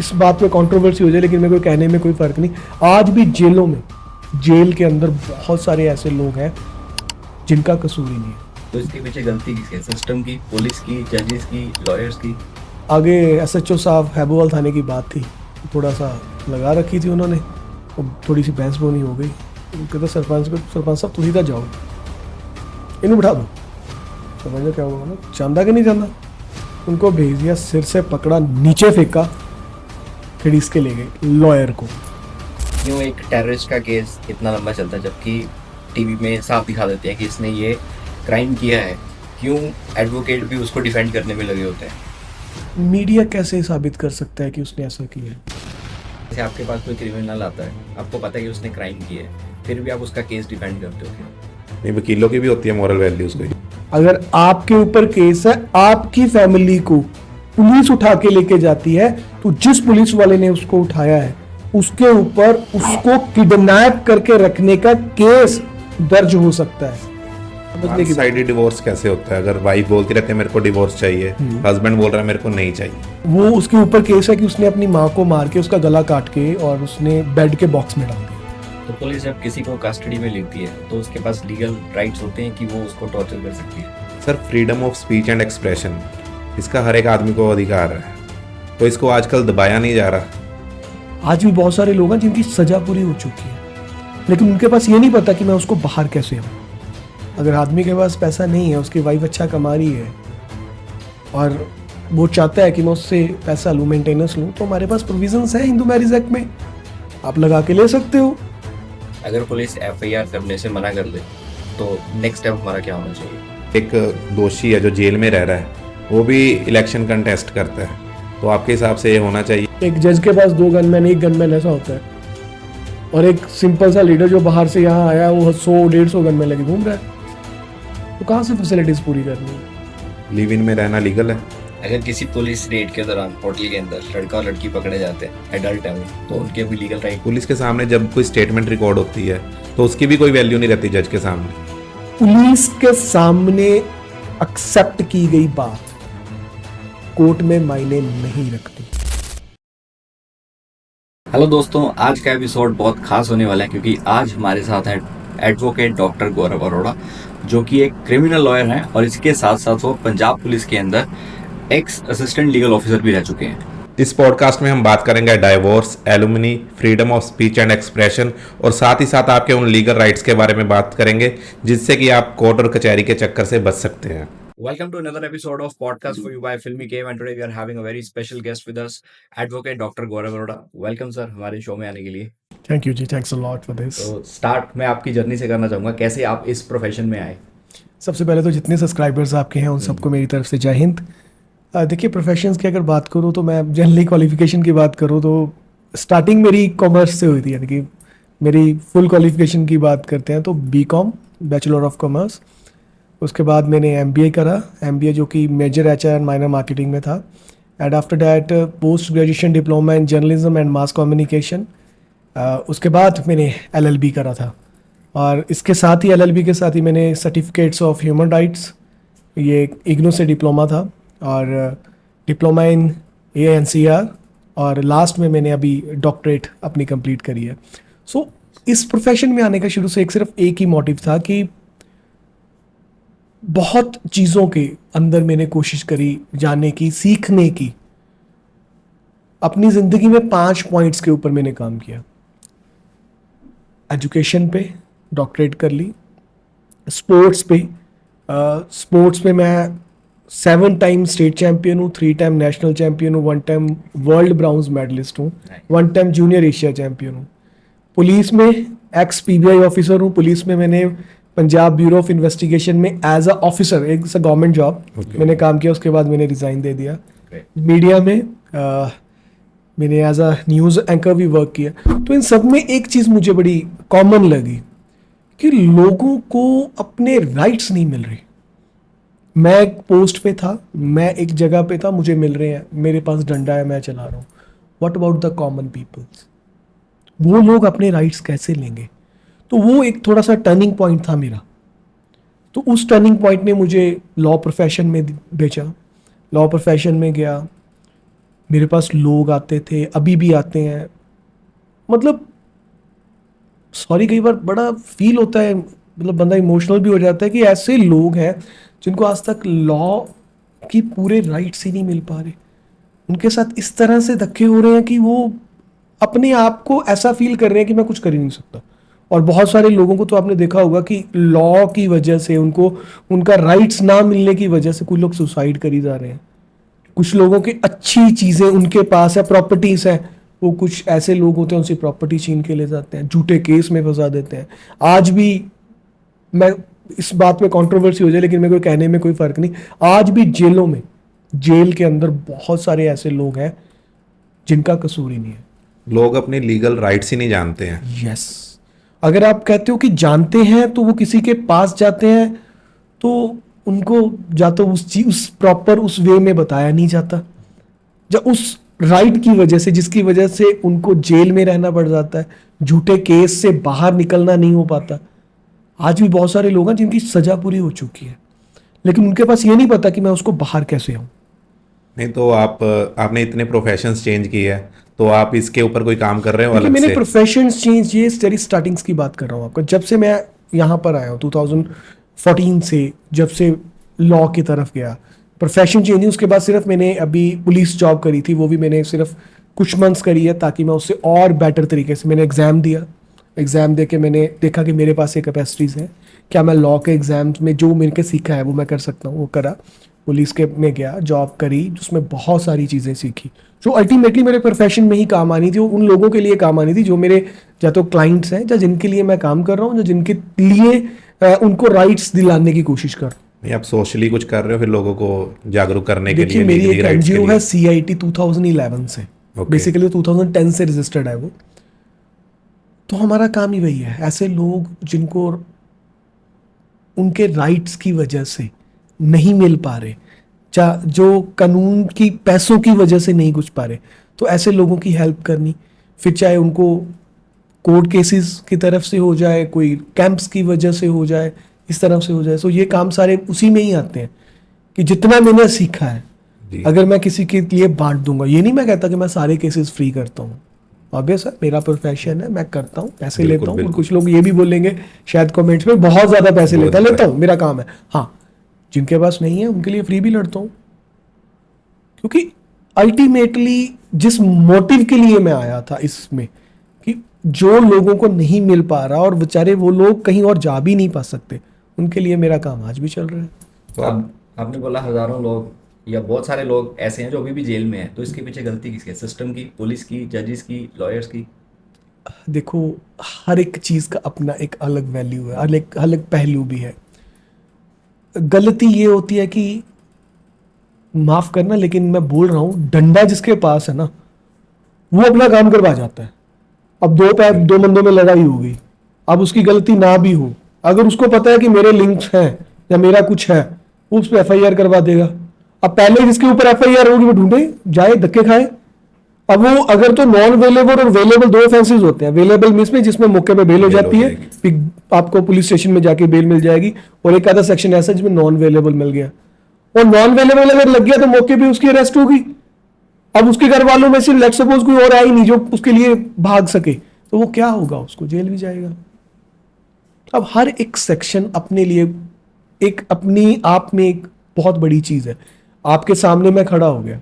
इस बात पे कंट्रोवर्सी हो जाए, लेकिन मेरे को कहने में कोई फ़र्क नहीं। आज भी जेलों में, जेल के अंदर बहुत सारे ऐसे लोग हैं जिनका कसूर ही नहीं है। तो इसके पीछे गलती किसकी है? सिस्टम की, पुलिस की, जजेस की, लॉयर्स की? आगे एसएचओ साहब हैबोवाल थाने की बात थी, थोड़ा सा लगा रखी थी उन्होंने, और थोड़ी सी बहस बोनी हो गई। कहते सरपंच साहब तुम सीधा जाओ, इन्हें बिठा दो। समझ क्या हुआ ना, चांदा कि नहीं चांदा, उनको भेज दिया, सिर से पकड़ा, नीचे फेंका, फिर इसके ले गए लॉयर को। क्यों एक टेररिस्ट का केस इतना लंबा चलता है जबकि टीवी में साफ दिखा देते हैं कि इसने ये क्राइम किया है? क्यों एडवोकेट भी उसको डिफेंड करने में लगे होते हैं? मीडिया कैसे साबित कर सकता है कि उसने ऐसा किया है? जैसे आपके पास कोई क्रिमिनल आता है, आपको पता है कि उसने क्राइम किया है, फिर भी आप उसका केस डिफेंड करते हो क्यों? नहीं, वकीलों की भी होती है मॉरल वैल्यूज कोई। अगर आपके ऊपर केस है, आपकी फैमिली को पुलिस उठा के लेके जाती है, तो जिस पुलिस वाले ने उसको उठाया है उसके ऊपर उसको किडनैप करके रखने का केस दर्ज हो सकता है। समझने की साइड डिवोर्स कैसे होता है? अगर वाइफ बोलती रहती है मेरे को डिवोर्स चाहिए, हस्बैंड बोल रहा है मेरे को नहीं चाहिए, वो उसके ऊपर केस है कि उसने अपनी माँ को मार के, उसका गला काट के और उसने बेड के बॉक्स में डाल दिया। तो पुलिस जब किसी को कस्टडी में लेती है तो उसके पास लीगल राइट्स होते हैं कि वो उसको टॉर्चर कर सकती है। Sir freedom of speech and expression, इसका हर एक आदमी को अधिकार है, तो इसको आजकल दबाया नहीं जा रहा। आज भी बहुत सारे लोग हैं जिनकी सजा पूरी हो चुकी है, लेकिन उनके पास ये नहीं पता कि मैं उसको बाहर कैसे आऊँ। अगर आदमी के पास पैसा नहीं है, उसकी वाइफ अच्छा कमा रही है और वो चाहता है कि मैं उससे पैसा लूँ, मेंटेनेंस लूँ, तो हमारे पास प्रोविजंस है हिंदू मैरिज एक्ट में, आप लगा के ले सकते हो। अगर पुलिस एफआईआर करने से मना कर दे तो नेक्स्ट स्टेप हमारा क्या होना चाहिए? एक दोषी है जो जेल में रह रहा है, वो भी इलेक्शन कंटेस्ट करता है, तो आपके हिसाब से ये होना चाहिए? एक जज के पास 2 गनमैन, 1 गनमैन ऐसा होता है, और एक सिंपल सा लीडर जो बाहर से यहाँ आया वो 100-150 गनमैन लेके घूम रहा है, तो कहाँ से फैसिलिटीज पूरी करनी है? लिव इन में रहना लीगल है। अगर किसी पुलिस रेड के दौरान होटल के अंदर लड़का और लड़की पकड़े जाते हैं एडल्ट है वो, तो उनके भी लीगल राइट? पुलिस के सामने जब कोई स्टेटमेंट रिकॉर्ड होती है तो उसकी भी कोई वैल्यू नहीं रहती जज के सामने। पुलिस के सामने एक्सेप्ट की गई बात कोर्ट में मायने नहीं रखती। हेलो दोस्तों, आज का एपिसोड बहुत खास होने वाला है क्योंकि आज हमारे साथ है एडवोकेट डॉक्टर गौरव अरोड़ा, जो कि एक क्रिमिनल लॉयर हैं और इसके साथ साथ वो पंजाब पुलिस के अंदर एक्स असिस्टेंट लीगल ऑफिसर भी रह चुके हैं। इस पॉडकास्ट में हम बात करेंगे divorce, alumni, freedom of speech and expression, और साथ ही साथ आपके उन लीगल राइट्स के बारे में बात करेंगे जिससे कि आप कोर्ट और कचहरी के चक्कर से बच सकते हैं। Welcome to another episode of podcast for you by Filmy Cave, and today we are having a very special guest with us, Advocate Dr. Gaurav Arora. Welcome sir हमारे शो में आने के लिए। Thank you ji, thanks a lot for this. तो start मैं आपकी journey से करना चाहूँगा, कैसे आप इस प्रोफेशन में आए? सबसे पहले तो जितने सब्सक्राइबर्स आपके हैं उन सबको मेरी तरफ से जय हिंद। देखिए, प्रोफेशंस की अगर बात करूँ तो मैं जनरली क्वालिफिकेशन की बात करूँ तो स्टार्टिंग मेरी कॉमर्स से हुई थी, यानी कि मेरी फुल क्वालिफिकेशन की बात करते हैं तो बीकॉम, बैचलर ऑफ कॉमर्स। उसके बाद मैंने एमबीए करा, एमबीए जो कि major HR and minor marketing में था। And after that post graduation diploma in journalism and mass communication. उसके बाद मैंने एलएलबी करा था, और इसके साथ ही एलएलबी के साथ ही मैंने सर्टिफिकेट्स ऑफ ह्यूमन राइट्स, ये इग्नू से डिप्लोमा था, और डिप्लोमा इन एएनसीआर, और लास्ट में मैंने अभी डॉक्टरेट अपनी कंप्लीट करी है। सो इस प्रोफेशन में आने का शुरू से सिर्फ एक ही मोटिव था कि बहुत चीज़ों के अंदर मैंने कोशिश करी जानने की, सीखने की। अपनी ज़िंदगी में 5 पॉइंट्स के ऊपर मैंने काम किया। एजुकेशन पे डॉक्टरेट कर ली, स्पोर्ट्स पे, स्पोर्ट्स में मैं 7 टाइम स्टेट चैम्पियन हूँ, 3 टाइम नेशनल चैम्पियन हूँ, 1 टाइम वर्ल्ड ब्राउन्ज मेडलिस्ट हूँ, 1 टाइम जूनियर एशिया चैम्पियन हूँ। पुलिस में एक्स पीबीआई ऑफिसर हूँ। पुलिस में मैंने पंजाब ब्यूरो ऑफ इन्वेस्टिगेशन में एज अ ऑफिसर, एक गवर्नमेंट जॉब मैंने काम किया, उसके बाद मैंने रिज़ाइन दे दिया। मीडिया में मैंने एज अ न्यूज़ एंकर भी वर्क किया। तो इन सब में एक चीज़ मुझे बड़ी कॉमन लगी कि लोगों को अपने राइट्स नहीं मिल रहे। मैं एक पोस्ट पे था, मैं एक जगह पे था, मुझे मिल रहे हैं, मेरे पास डंडा है, मैं चला रहा हूँ। What about the common peoples? वो लोग अपने राइट्स कैसे लेंगे? तो वो एक थोड़ा सा टर्निंग पॉइंट था मेरा। तो उस टर्निंग पॉइंट ने मुझे लॉ प्रोफेशन में भेजा। लॉ प्रोफेशन में गया, मेरे पास लोग आते थे, अभी भी आते हैं। मतलब सॉरी, कई बार बड़ा फील होता है, मतलब बंदा इमोशनल भी हो जाता है कि ऐसे लोग हैं जिनको आज तक लॉ की पूरे राइट्स ही नहीं मिल पा रहे। उनके साथ इस तरह से धक्के हो रहे हैं कि वो अपने आप को ऐसा फील कर रहे हैं कि मैं कुछ कर ही नहीं सकता। और बहुत सारे लोगों को तो आपने देखा होगा कि लॉ की वजह से उनको उनका राइट्स ना मिलने की वजह से कुछ लोग सुसाइड करी जा रहे हैं। कुछ लोगों की अच्छी चीजें उनके पास है, प्रॉपर्टीज है, वो कुछ ऐसे लोग होते हैं उनसे प्रॉपर्टी छीन के ले जाते हैं, झूठे केस में फंसा देते हैं। आज भी मैं इस बात में कंट्रोवर्सी हो जाए लेकिन मेरे को कहने में कोई फर्क नहीं, आज भी जेलों में, जेल के अंदर बहुत सारे ऐसे लोग हैं जिनका कसूर ही नहीं है। लोग अपने लीगल राइट्स ही नहीं जानते हैं। यस, अगर आप कहते हो कि जानते हैं तो वो किसी के पास जाते हैं तो उनको या तो उस प्रॉपर उस वे में बताया नहीं जाता, या उस राइट की वजह से जिसकी वजह से उनको जेल में रहना पड़ जाता है, झूठे केस से बाहर निकलना नहीं हो पाता। आज भी बहुत सारे लोग हैं जिनकी सजा पूरी हो चुकी है लेकिन उनके पास ये नहीं पता कि मैं उसको बाहर कैसे आऊं। नहीं तो आपने इतने प्रोफेशंस चेंज किए हैं, तो आप इसके ऊपर कोई काम कर रहे हो देखिए, अलग मैंने से? प्रोफेशन चेंज, ये तेरी स्टार्टिंग्स की बात कर रहा हूँ आपको, जब से मैं यहाँ पर आया हूँ 2014 से, जब से लॉ की तरफ गया, प्रोफेशन चेंज। उसके बाद सिर्फ मैंने अभी पुलिस जॉब करी थी, वो भी मैंने सिर्फ कुछ मंथ्स करी है ताकि मैं उससे और बेटर तरीके से, मैंने एग्ज़ाम दिया, एग्ज़ाम दे के मैंने देखा कि मेरे पास ये कैपेसिटीज़ हैं, क्या मैं लॉ के एग्ज़ाम्स में जो मेरे के सीखा है वो मैं कर सकता हूँ, वो करा। पुलिस के में गया, जॉब करी, जिसमें बहुत सारी चीज़ें सीखी जो अल्टीमेटली मेरे प्रोफेशन में ही काम आनी थी, वो उन लोगों के लिए काम आनी थी जो मेरे या तो क्लाइंट्स हैं या जिनके लिए मैं काम कर रहा हूँ, जो जिनके लिए उनको राइट्स दिलाने की कोशिश कर रहा हूँ। नहीं, आप सोशली कुछ कर रहे हो फिर लोगों को जागरूक करने के देखिए, लिए मेरी legally एक rights के एनजीओ लिए? है CIT 2011 से, Okay. बेसिकली 2010 से रजिस्टर्ड है वो। तो हमारा काम ही वही है, ऐसे लोग जिनको उनके राइट्स की वजह से नहीं मिल पा रहे, जो कानून की पैसों की वजह से नहीं कुछ पा रहे, तो ऐसे लोगों की हेल्प करनी, फिर चाहे उनको कोर्ट केसेस की तरफ से हो जाए, कोई कैंप्स की वजह से हो जाए, इस तरफ से हो जाए। तो ये काम सारे उसी में ही आते हैं कि जितना मैंने सीखा है जी। अगर मैं किसी के लिए बांट दूंगा, ये नहीं मैं कहता कि मैं सारे केसेस फ्री करता हूँ, ऑब्वियस है, मेरा प्रोफेशन है, मैं करता हूँ, पैसे बिल्कुल, लेता हूँ। और बिल्कुल। कुछ लोग ये भी बोलेंगे शायद कमेंट्स में, बहुत ज़्यादा पैसे बहुत लेता ज़्यादा। हूँ, मेरा काम है। हाँ, जिनके पास नहीं है उनके लिए फ्री भी लड़ता हूँ, क्योंकि अल्टीमेटली जिस मोटिव के लिए मैं आया था इसमें, कि जो लोगों को नहीं मिल पा रहा और बेचारे वो लोग कहीं और जा भी नहीं पा सकते, उनके लिए मेरा काम आज भी चल रहा है। तो आपने बोला हजारों लोग या बहुत सारे लोग ऐसे हैं जो अभी भी जेल में हैं, तो इसके पीछे गलती किसकी है? सिस्टम की, पुलिस की, जजेस की, लॉयर्स की? देखो, हर एक चीज़ का अपना एक अलग वैल्यू है, अलग अलग पहलू भी है। गलती ये होती है कि, माफ करना लेकिन मैं बोल रहा हूँ, डंडा जिसके पास है ना वो अपना काम करवा जाता है। अब दो बंदों में लड़ाई हो गई, अब उसकी गलती ना भी हो, अगर उसको पता है कि मेरे लिंक्स हैं या मेरा कुछ है, वो उस पर FIR करवा देगा। अब पहले जिसके ऊपर FIR होगी वो ढूंढे जाए, धक्के खाए। अब वो अगर तो नॉन अवेलेबल और अवेलेबल दो ऑफेंसेस होते हैं। अवेलेबल मींस में जिसमें मौके पे बेल हो जाती है, फिर आपको पुलिस स्टेशन में जाके बेल मिल जाएगी, और एक आधा सेक्शन ऐसा जिसमें नॉन अवेलेबल मिल गया, और नॉन अवेलेबल अगर लग गया तो मौके पे उसकी अरेस्ट होगी। अब उसके घर वालों में से लेट्स सपोज कोई और आई नहीं जो उसके लिए भाग सके, तो वो क्या होगा, उसको जेल भी जाएगा। अब हर एक सेक्शन अपने लिए एक अपनी आप में एक बहुत बड़ी चीज है। आपके सामने मैं खड़ा हो गया,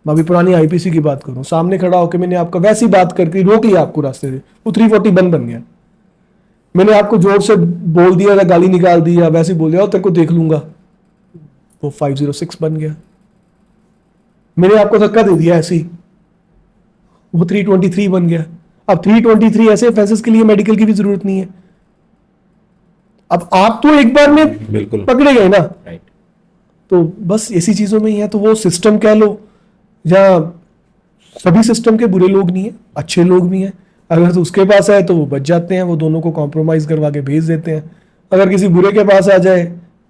मैं अभी पुरानी IPC की बात करूं, सामने खड़ा होकर मैंने आपका वैसी बात करके रोक लिया आपको रास्ते से, वो 341 बन गया। मैंने आपको जोर से बोल दिया या गाली निकाल दी या वैसे बोल दिया, तेरे को देख लूंगा, वो 506 बन गया। मैंने आपको धक्का दे दिया ऐसे ही, वो 323 बन गया। अब 323 ऐसे ऑफेंसेस के लिए मेडिकल की भी जरूरत नहीं है। अब आप तो एक बार में बिल्कुल पकड़े गए ना, राइट। तो बस ऐसी चीजों में ही है। तो वो सिस्टम कह लो, या सभी सिस्टम के बुरे लोग नहीं है, अच्छे लोग भी हैं। अगर तो उसके पास आए तो वो बच जाते हैं, वो दोनों को कॉम्प्रोमाइज करवा के भेज देते हैं। अगर किसी बुरे के पास आ जाए,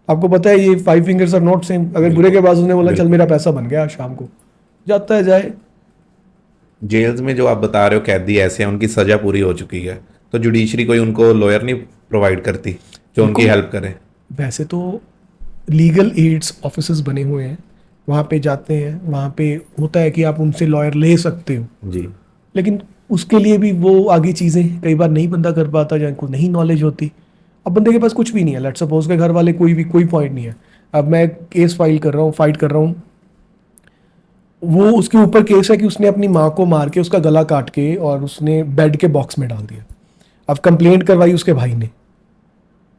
आपको पता है ये 5 फिंगर्स आर नॉट सेम, अगर बुरे के पास उसने बोला चल मेरा पैसा बन गया, शाम को जाता है जाए। जेल्स में जो आप बता रहे हो कैदी ऐसे हैं उनकी सजा पूरी हो चुकी है, तो जुडिशरी कोई उनको लॉयर नहीं प्रोवाइड करती जो उनकी हेल्प करे? वैसे तो लीगल एड्स ऑफिसर्स बने हुए हैं, वहाँ पे जाते हैं, वहाँ पे होता है कि आप उनसे लॉयर ले सकते हो, जी। लेकिन उसके लिए भी वो आगे चीज़ें कई बार नहीं बंदा कर पाता, जिनको नहीं नॉलेज होती। अब बंदे के पास कुछ भी नहीं है, लेट्स सपोज के घर वाले कोई पॉइंट नहीं है, अब मैं केस फाइट कर रहा हूँ, वो उसके ऊपर केस है कि उसने अपनी माँ को मार के उसका गला काट के और उसने बेड के बॉक्स में डाल दिया। अब कंप्लेंट करवाई उसके भाई ने,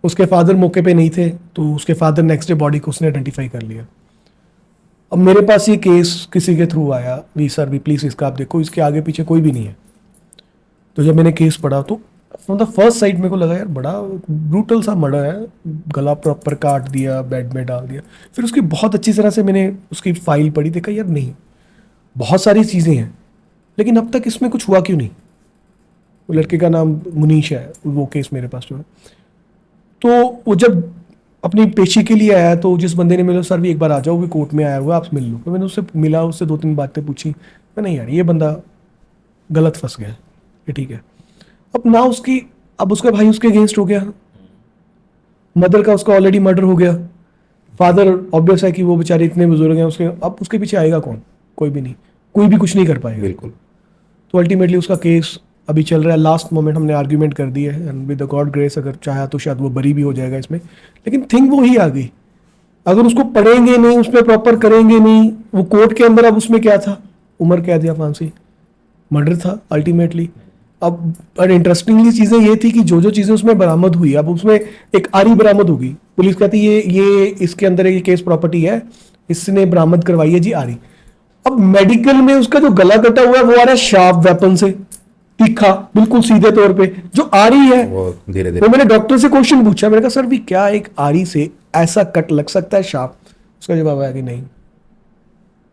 उसके फादर मौके पे नहीं थे, तो उसके फादर नेक्स्ट डे बॉडी को उसने आइडेंटिफाई कर लिया। अब मेरे पास ये केस किसी के थ्रू आया, भी सर भी प्लीज़ इसका आप देखो, इसके आगे पीछे कोई भी नहीं है। तो जब मैंने केस पढ़ा तो फ्रॉम द फर्स्ट साइड मेरे को लगा यार बड़ा ब्रूटल सा मर्डर है, गला प्रॉपर काट दिया, बेड में डाल दिया। फिर उसकी बहुत अच्छी तरह से मैंने उसकी फाइल पढ़ी, देखा यार नहीं, बहुत सारी चीज़ें हैं, लेकिन अब तक इसमें कुछ हुआ क्यों नहीं। वो लड़के का नाम मुनीश है, वो केस मेरे पास जो है। तो वो जब अपनी पेशी के लिए आया तो जिस बंदे ने मेरे सर भी एक बार आ जाओ, वो भी कोर्ट में आया हुआ, आप मिल लो। तो मैंने उससे मिला, उससे 2-3 बातें पूछी, मैं नहीं यार ये बंदा गलत फंस गया, ये ठीक है। अब ना उसकी, अब उसका भाई उसके अगेंस्ट हो गया, मदर का उसका ऑलरेडी मर्डर हो गया, फादर ऑब्वियस है कि वो बेचारे इतने बुजुर्ग हैं उसके, अब उसके पीछे आएगा कौन, कोई भी नहीं, कोई भी कुछ नहीं कर पाएगा। बिल्कुल। तो अल्टीमेटली उसका केस अभी चल रहा है, लास्ट मोमेंट हमने आर्ग्यूमेंट कर दी है, and with the God grace अगर चाहा तो शायद वो बरी भी हो जाएगा इसमें। लेकिन थिंग वो ही आ गई, अगर उसको पढ़ेंगे नहीं, उस पर प्रॉपर करेंगे नहीं, वो कोर्ट के अंदर, अब उसमें क्या था, उम्र कैद या फांसी, मर्डर था अल्टीमेटली। अब और इंटरेस्टिंगली चीज़ें ये थी कि जो जो चीज़ें उसमें बरामद हुई, अब उसमें एक आरी बरामद होगी, पुलिस कहती है ये इसके अंदर एक केस प्रॉपर्टी है, इसने बरामद करवाई है जी आरी। अब मेडिकल में उसका जो गला कटा हुआ है वो आ रहा है शार्प वेपन से, तीखा बिल्कुल सीधे तौर पे, जो आरी है वो धीरे वो धीरे। मैंने डॉक्टर से क्वेश्चन पूछा, मैंने कहा सर भी क्या एक आरी से ऐसा कट लग सकता है शार्प, उसका जवाब आया कि नहीं।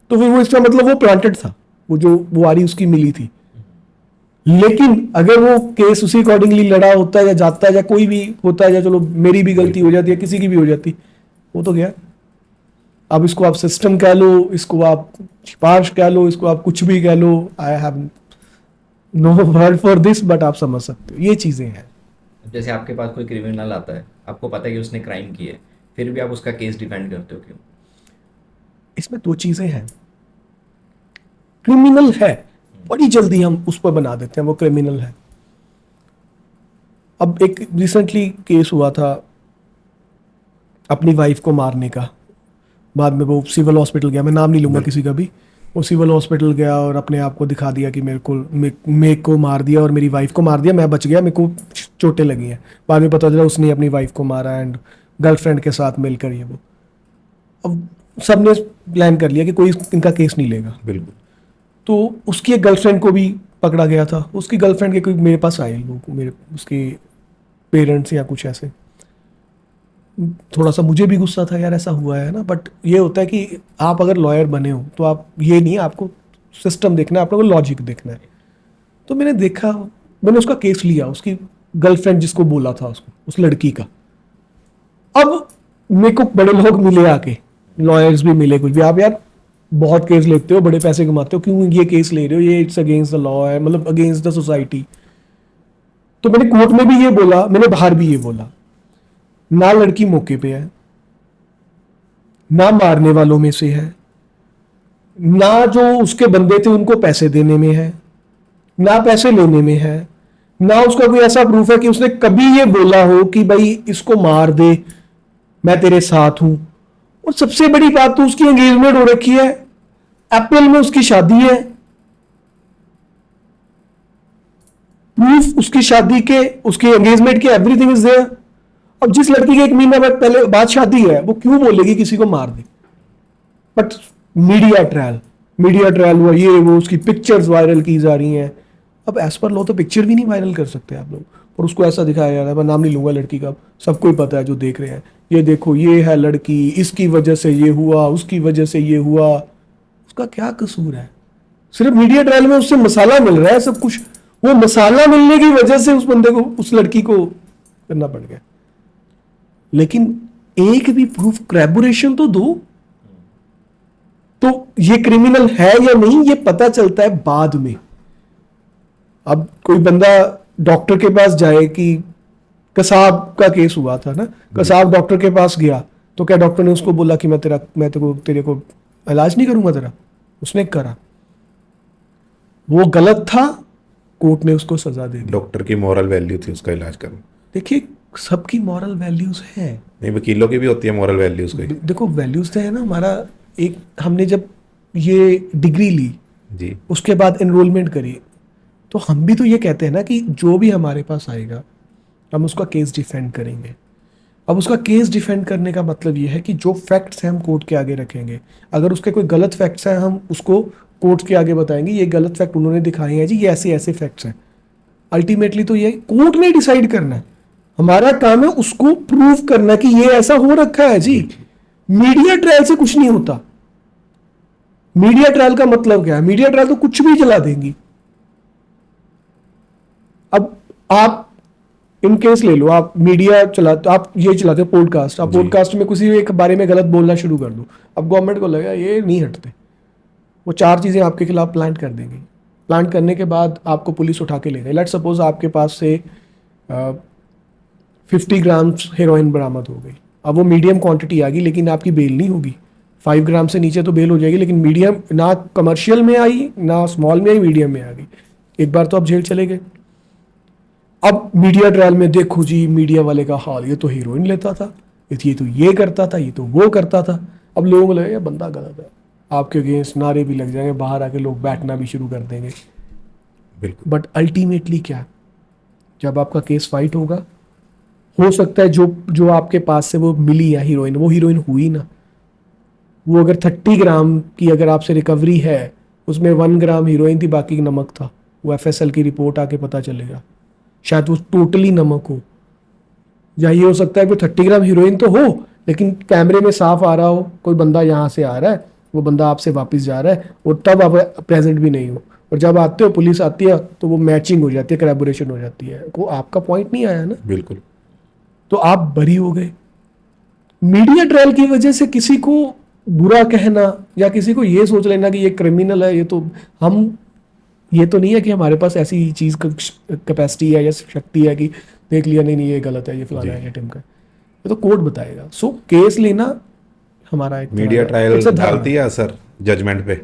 तो फिर वो इसका मतलब वो प्लांटेड था, वो आरी उसकी मिली थी। लेकिन अगर वो केस उसी अकॉर्डिंगली लड़ा होता है या जाता है या कोई भी होता है, या चलो मेरी भी गलती हो जाती है, किसी की भी हो जाती, वो तो गया। अब इसको आप सिस्टम कह लो, इसको आप सिफारिश कह लो, इसको आप कुछ भी कह लो, I have no word for this, but आप समझ सकते हो ये चीजें हैं। जैसे आपके पास कोई क्रिमिनल आता है, आपको पता है कि उसने क्राइम किया है, फिर भी आप उसका केस डिफेंड करते हो, क्यों? इसमें 2 चीजें हैं, क्रिमिनल है, बड़ी जल्दी हम उस पर बना देते हैं वो क्रिमिनल है। अब एक रिसेंटली केस हुआ था अपनी वाइफ को मारने का, बाद में वो सिविल हॉस्पिटल गया, मैं नाम नहीं लूंगा किसी का भी, वो सिविल हॉस्पिटल गया और अपने आप को दिखा दिया कि मेरे को मार दिया और मेरी वाइफ को मार दिया, मैं बच गया, मेरे को चोटें लगी हैं। बाद में पता चला उसने अपनी वाइफ को मारा एंड गर्लफ्रेंड के साथ मिलकर ये वो। अब सबने प्लान कर लिया कि कोई इनका केस नहीं लेगा, बिल्कुल। तो उसकी एक गर्लफ्रेंड को भी पकड़ा गया था। उसकी गर्लफ्रेंड के कोई मेरे पास आए लोग, मेरे उसके पेरेंट्स या कुछ ऐसे, थोड़ा सा मुझे भी गुस्सा था यार ऐसा हुआ है ना, बट ये होता है कि आप अगर लॉयर बने हो तो आप ये नहीं, आपको सिस्टम देखना है, आप लोगों को लॉजिक देखना है। तो मैंने देखा, मैंने उसका केस लिया, उसकी गर्लफ्रेंड जिसको बोला था उसको, उस लड़की का। अब मेरे को बड़े लोग मिले आके, लॉयर्स भी मिले, कुछ भी, आप यार बहुत केस लेते हो, बड़े पैसे कमाते हो, क्यों ये केस ले रहे हो, ये इट्स अगेंस्ट द लॉ है, मतलब अगेंस्ट द सोसाइटी। तो मैंने कोर्ट में भी ये बोला, मैंने बाहर भी ये बोला, ना लड़की मौके पे है, ना मारने वालों में से है, ना जो उसके बंदे थे उनको पैसे देने में है, ना पैसे लेने में है, ना उसका कोई ऐसा प्रूफ है कि उसने कभी ये बोला हो कि भाई इसको मार दे, मैं तेरे साथ हूं। और सबसे बड़ी बात तो उसकी एंगेजमेंट हो रखी है, अप्रैल में उसकी शादी है, प्रूफ उसकी शादी के, उसकी एंगेजमेंट के, एवरीथिंग इज देयर। अब जिस लड़की के 1 महीना पहले बाद शादी है, वो क्यों बोलेगी किसी को मार दे। बट मीडिया ट्रायल हुआ, ये वो, उसकी पिक्चर्स वायरल की जा रही हैं। अब एज पर लॉ तो पिक्चर भी नहीं वायरल कर सकते आप लोग, और उसको ऐसा दिखाया जा रहा है, मैं नाम नहीं लूंगा लड़की का, सबको ही पता है जो देख रहे हैं, ये देखो ये है लड़की, इसकी वजह से ये हुआ, उसकी वजह से ये हुआ। उसका क्या कसूर है, सिर्फ मीडिया ट्रायल में उससे मसाला मिल रहा है सब कुछ, वो मसाला मिलने की वजह से उस बंदे को, उस लड़की को करना पड़ गया। लेकिन एक भी प्रूफ, क्रैबोरेशन तो दो, तो ये क्रिमिनल है या नहीं ये पता चलता है बाद में। अब कोई बंदा डॉक्टर के पास जाए, कि कसाब का केस हुआ था ना, कसाब डॉक्टर के पास गया तो क्या डॉक्टर ने उसको बोला कि मैं तेरे को इलाज नहीं करूंगा तेरा, उसने करा। वो गलत था, कोर्ट ने उसको सजा दे दी। डॉक्टर की मॉरल वैल्यू थी उसका इलाज करना। देखिए, सबकी मॉरल वैल्यूज हैं। नहीं, वकीलों की भी होती है मॉरल वैल्यूज कोई। देखो वैल्यूज तो है ना, हमारा एक, हमने जब ये डिग्री ली, जी। उसके बाद एनरोलमेंट करी, तो हम भी तो ये कहते हैं ना कि जो भी हमारे पास आएगा हम उसका केस डिफेंड करेंगे। अब उसका केस डिफेंड करने का मतलब ये है कि जो फैक्ट्स हैं हम कोर्ट के आगे रखेंगे। अगर उसके कोई गलत फैक्ट्स हैं हम उसको कोर्ट के आगे बताएंगे, ये गलत फैक्ट उन्होंने दिखाए हैं जी, ये ऐसे ऐसे फैक्ट्स हैं। अल्टीमेटली तो ये कोर्ट ने डिसाइड करना है, हमारा काम है उसको प्रूव करना कि ये ऐसा हो रखा है जी। मीडिया ट्रायल से कुछ नहीं होता। मीडिया ट्रायल का मतलब क्या है? मीडिया ट्रायल तो कुछ भी चला देंगी। अब आप इन केस ले लो, आप मीडिया चलाते, आप ये चलाते हो पॉडकास्ट, आप पॉडकास्ट में किसी एक बारे में गलत बोलना शुरू कर दो, अब गवर्नमेंट को लगेगा ये नहीं हटते, वो 4 चीजें आपके खिलाफ प्लांट कर देंगे। प्लांट करने के बाद आपको पुलिस उठा के ले गई। लेट सपोज आपके पास से 50 ग्राम्स हेरोइन बरामद हो गई। अब वो मीडियम क्वांटिटी आ गई, लेकिन आपकी बेल नहीं होगी। 5 ग्राम से नीचे तो बेल हो जाएगी, लेकिन मीडियम ना कमर्शियल में आई ना स्मॉल में आई, मीडियम में आ गई। एक बार तो आप जेल चले गए। अब मीडिया ट्रायल में देखो जी मीडिया वाले का हाल, ये तो हीरोइन लेता था, ये तो ये करता था, ये तो वो करता था। अब लोगों को लगेगा बंदा गलत है, आपके अगेंस्ट नारे भी लग जाएंगे, बाहर आके लोग बैठना भी शुरू कर देंगे। बिल्कुल। बट अल्टीमेटली क्या, जब आपका केस फाइट होगा, हो सकता है जो आपके पास से वो मिली है हीरोइन, वो हीरोइन हुई ना। वो अगर 30 ग्राम की अगर आपसे रिकवरी है, उसमें 1 ग्राम हीरोइन थी, बाकी नमक था, वो FSL की रिपोर्ट आके पता चलेगा। शायद वो टोटली नमक हो, या ये हो सकता है कि 30 ग्राम हीरोइन तो हो, लेकिन कैमरे में साफ आ रहा हो कोई बंदा यहाँ से आ रहा है, वो बंदा आपसे वापस जा रहा है, और तब आप प्रेजेंट भी नहीं हो, और जब आते हो पुलिस आती है तो वो मैचिंग हो जाती है, कोलैबोरेशन हो जाती है। वो आपका पॉइंट नहीं आया ना, बिल्कुल। तो आप बरी हो गए। मीडिया ट्रायल की वजह से किसी को बुरा कहना या किसी को ये सोच लेना कि ये क्रिमिनल है, ये तो हम, ये तो नहीं है कि हमारे पास ऐसी चीज कैपेसिटी है या शक्ति है कि देख लिया नहीं नहीं ये गलत है, ये फलाना है, ये टिमका है। ये तो कोर्ट बताएगा। सो केस लेना हमारा एक मीडिया it's ट्रायल a धर्म डालती है असर जजमेंट पे?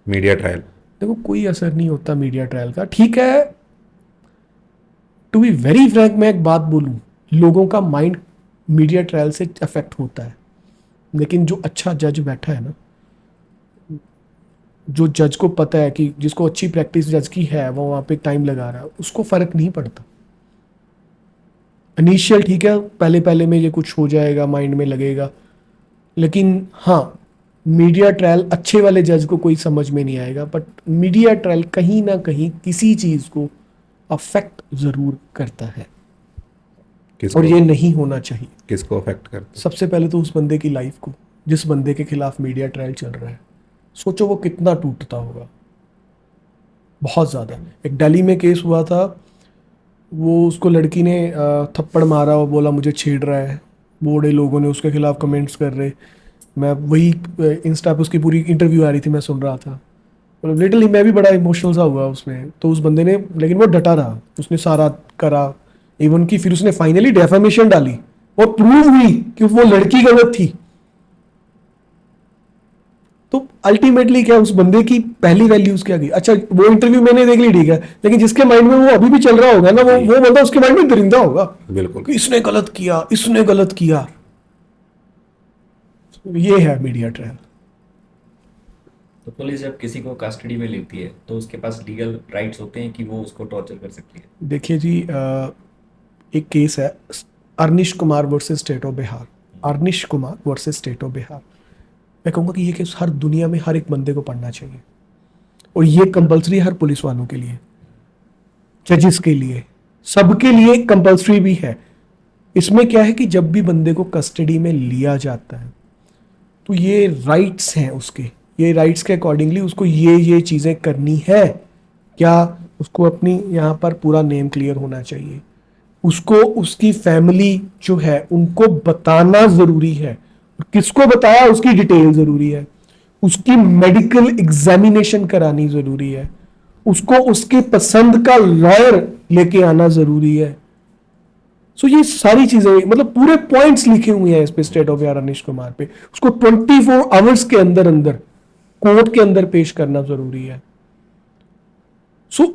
मीडिया ट्रायल देखो कोई असर नहीं होता मीडिया ट्रायल का। ठीक है, टू बी वेरी फ्रैंक मैं एक बात बोलूं, लोगों का माइंड मीडिया ट्रायल से अफेक्ट होता है, लेकिन जो अच्छा जज बैठा है ना, जो जज को पता है कि जिसको अच्छी प्रैक्टिस जज की है, वो वहाँ पे टाइम लगा रहा है, उसको फर्क नहीं पड़ता। इनिशियल ठीक है, पहले पहले में ये कुछ हो जाएगा, माइंड में लगेगा, लेकिन हाँ मीडिया ट्रायल अच्छे वाले जज को कोई समझ में नहीं आएगा, बट मीडिया ट्रायल कहीं ना कहीं किसी चीज को अफेक्ट जरूर करता है, किसको? और ये नहीं होना चाहिए। किसको अफेक्ट करता सबसे पहले तो उस बंदे की लाइफ को, जिस बंदे के खिलाफ मीडिया ट्रायल चल रहा है। सोचो वो कितना टूटता होगा, बहुत ज़्यादा। एक दिल्ली में केस हुआ था, वो उसको लड़की ने थप्पड़ मारा और बोला मुझे छेड़ रहा है, बूढ़े लोगों ने उसके खिलाफ कमेंट्स कर रहे। मैं वही इंस्टा पे उसकी पूरी इंटरव्यू आ रही थी, मैं सुन रहा था, मतलब लिटरली मैं भी बड़ा इमोशनल सा हुआ उसमें। तो उस बंदे ने, लेकिन वो डटा रहा, उसने सारा करा, इवन कि फिर उसने फाइनली डेफेमेशन डाली और प्रूव हुई कि वो लड़की गलत थी। तो अल्टीमेटली क्या, उस बंदे की पहली वैल्यूज क्या गई? अच्छा वो इंटरव्यू मैंने देख ली, ठीक है, लेकिन जिसके माइंड में वो अभी भी चल रहा होगा ना, वो बंदा उसके माइंड में दरिंदा होगा बिल्कुल। कि इसने गलत किया, इसने गलत किया। ये है मीडिया ट्रायल। तो पुलिस जब किसी को कस्टडी में लेती है तो उसके पास लीगल राइट्स होते हैं कि वो उसको टॉर्चर कर सकती है? देखिए जी, एक केस है Arnesh Kumar versus state of Bihar. Arnesh Kumar versus state of Bihar. मैं कहूँगा कि ये केस हर दुनिया में हर एक बंदे को पढ़ना चाहिए, और ये कंपलसरी हर पुलिस वालों के लिए, जजेस के लिए, सबके लिए कंपलसरी भी है। इसमें क्या है कि जब भी बंदे को कस्टडी में लिया जाता है तो ये राइट्स हैं उसके, ये राइट्स के अकॉर्डिंगली उसको ये चीज़ें करनी है। क्या उसको अपनी यहाँ पर पूरा नेम क्लियर होना चाहिए, उसको उसकी फैमिली जो है उनको बताना ज़रूरी है, किसको बताया उसकी डिटेल ज़रूरी है, उसकी मेडिकल एग्जामिनेशन करानी ज़रूरी है, उसको उसके पसंद का लॉयर लेके आना ज़रूरी है। सो ये सारी चीजें, मतलब पूरे पॉइंट्स लिखे हुए हैं इस पे स्टेट ऑफ बिहार अर्निश कुमार पे। उसको 24 आवर्स के अंदर अंदर कोर्ट के अंदर पेश करना जरूरी है। सो